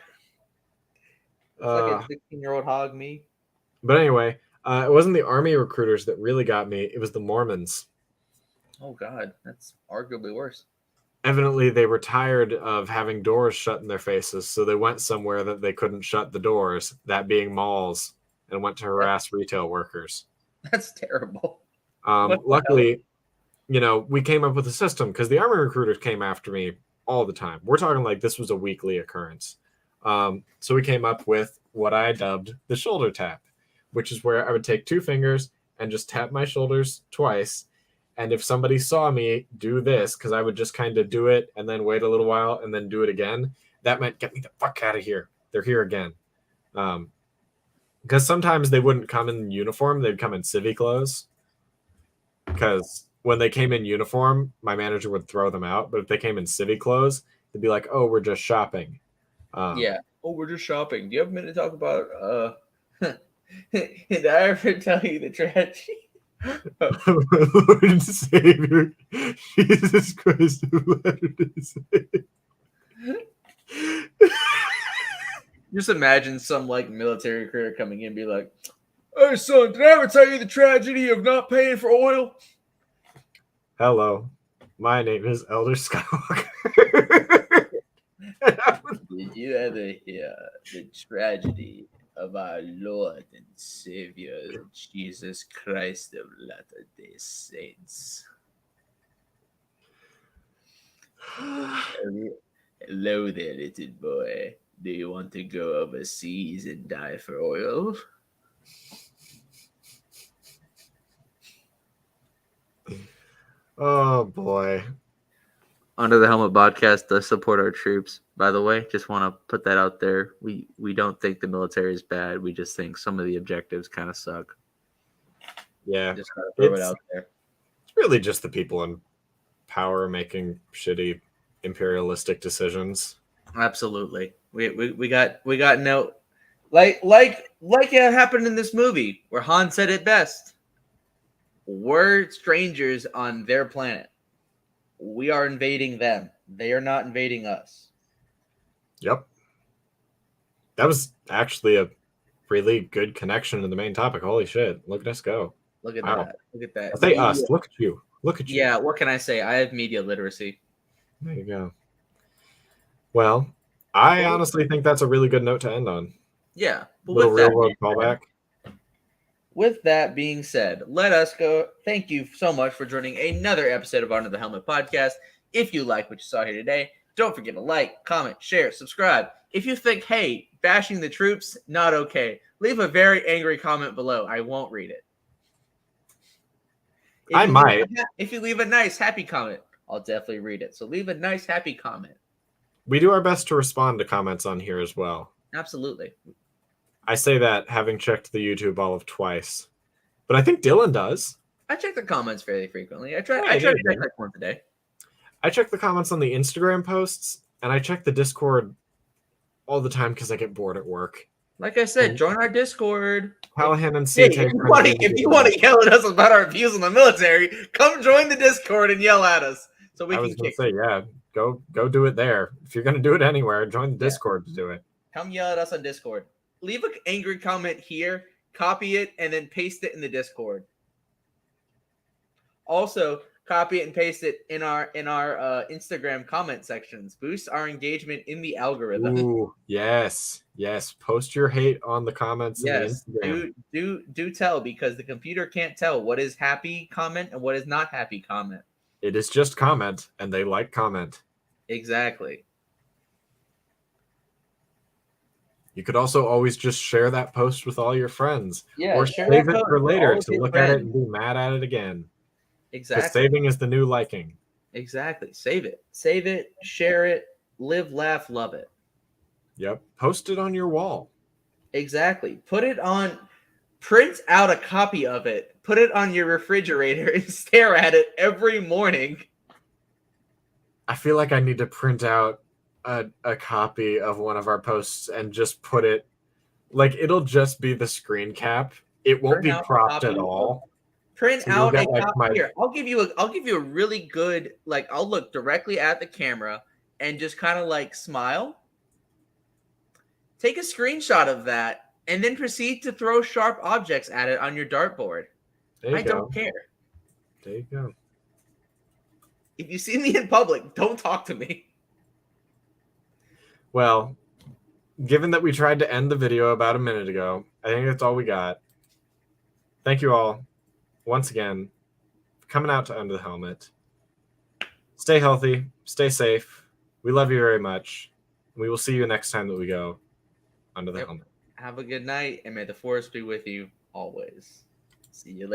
[SPEAKER 2] It's like a 16-year-old hog me.
[SPEAKER 1] But anyway, it wasn't the army recruiters that really got me. It was the Mormons.
[SPEAKER 2] Oh God, that's arguably worse.
[SPEAKER 1] Evidently, they were tired of having doors shut in their faces, so they went somewhere that they couldn't shut the doors, that being malls, and went to harass retail workers.
[SPEAKER 2] That's terrible.
[SPEAKER 1] Luckily, we came up with a system because the army recruiters came after me all the time. We're talking like this was a weekly occurrence. So we came up with what I dubbed the shoulder tap, which is where I would take 2 fingers and just tap my shoulders twice. And if somebody saw me do this, because I would just kind of do it and then wait a little while and then do it again, that meant get me the fuck out of here. They're here again. Because sometimes they wouldn't come in uniform. They'd come in civvy clothes. Because when they came in uniform, my manager would throw them out. But if they came in civvy clothes, they'd be like, oh, we're just shopping.
[SPEAKER 2] Yeah. Oh, we're just shopping. Do you have a minute to talk about did I ever tell you the tragedy?
[SPEAKER 1] Lord and Savior, Jesus Christ of Latter-day Saints.
[SPEAKER 2] Just imagine some like military recruiter coming in and be like, hey son, did I ever tell you the tragedy of not paying for oil?
[SPEAKER 1] Hello, my name is Elder Skywalker.
[SPEAKER 2] Did you ever hear the tragedy of our Lord and Savior Jesus Christ of Latter-day Saints? Hello there, little boy. Do you want to go overseas and die for oil?
[SPEAKER 1] Oh boy.
[SPEAKER 2] Under the Helmet podcast does support our troops, by the way. Just want to put that out there. We don't think the military is bad. We just think some of the objectives kind of suck.
[SPEAKER 1] Yeah.
[SPEAKER 2] Just gotta throw it out there.
[SPEAKER 1] It's really just the people in power making shitty imperialistic decisions.
[SPEAKER 2] Absolutely. We got no like it happened in this movie where Han said it best. We're strangers on their planet. We are invading them. They are not invading us.
[SPEAKER 1] Yep. That was actually a really good connection to the main topic. Holy shit. Look at us go.
[SPEAKER 2] Look at
[SPEAKER 1] Wow.
[SPEAKER 2] that. Look at that.
[SPEAKER 1] I say us. Look at you. Look at you.
[SPEAKER 2] Yeah, what can I say? I have media literacy.
[SPEAKER 1] There you go. Well, I honestly think that's a really good note to end on.
[SPEAKER 2] Yeah. But
[SPEAKER 1] Little real world callback.
[SPEAKER 2] With that being said, let us go. Thank you so much for joining another episode of Under the Helmet podcast. If you like what you saw here today, don't forget to like, comment, share, subscribe. If you think, hey, bashing the troops, not okay, leave a very angry comment below. I won't read it. If you leave a nice, happy comment, I'll definitely read it. So leave a nice, happy comment.
[SPEAKER 1] We do our best to respond to comments on here as well.
[SPEAKER 2] Absolutely.
[SPEAKER 1] I say that having checked the YouTube all of twice. But I think Dylan does.
[SPEAKER 2] I check the comments fairly frequently. I try to check like once a day.
[SPEAKER 1] I check the comments on the Instagram posts, and I check the Discord all the time because I get bored at work.
[SPEAKER 2] Like I said, join our Discord.
[SPEAKER 1] Callahan and
[SPEAKER 2] Hey, if you want to yell at us about our views on the military, come join the Discord and yell at us. So we can kick.
[SPEAKER 1] Yeah, go do it there. If you're gonna do it anywhere, join the Discord to do it.
[SPEAKER 2] Come yell at us on Discord. Leave an angry comment here, copy it, and then paste it in the Discord. Also, copy it and paste it in our Instagram comment sections. Boost our engagement in the algorithm.
[SPEAKER 1] Ooh, yes. Post your hate on the comments.
[SPEAKER 2] Yes,
[SPEAKER 1] in the Instagram.
[SPEAKER 2] do tell, because the computer can't tell what is happy comment and what is not happy comment.
[SPEAKER 1] It is just comment, and they like comment.
[SPEAKER 2] Exactly.
[SPEAKER 1] You could also always just share that post with all your friends.
[SPEAKER 2] Yeah,
[SPEAKER 1] or save it for later to look at it and be mad at it again.
[SPEAKER 2] Exactly.
[SPEAKER 1] Because saving is the new liking.
[SPEAKER 2] Exactly. Save it, share it, live, laugh, love it.
[SPEAKER 1] Yep. Post it on your wall.
[SPEAKER 2] Exactly. Print out a copy of it, put it on your refrigerator, and stare at it every morning.
[SPEAKER 1] I feel like I need to print out a copy of one of our posts and just put it, like, it'll just be the screen cap it won't
[SPEAKER 2] Print
[SPEAKER 1] be
[SPEAKER 2] out a
[SPEAKER 1] cropped
[SPEAKER 2] copy
[SPEAKER 1] at all.
[SPEAKER 2] Print
[SPEAKER 1] So you'll
[SPEAKER 2] out a
[SPEAKER 1] get, like,
[SPEAKER 2] copy here. I'll give you a really good, like, I'll look directly at the camera and just kind of like smile. Take a screenshot of that and then proceed to throw sharp objects at it on your dartboard.
[SPEAKER 1] There you
[SPEAKER 2] I
[SPEAKER 1] go.
[SPEAKER 2] don't care.
[SPEAKER 1] There you go.
[SPEAKER 2] If you see me in public, don't talk to me.
[SPEAKER 1] Well, given that we tried to end the video about a minute ago, I think that's all we got. Thank you all once again for coming out to Under the Helmet. Stay healthy, stay safe. We love you very much. We will see you next time that we go Under the Helmet.
[SPEAKER 2] Have a good night, and may the force be with you always. See you later.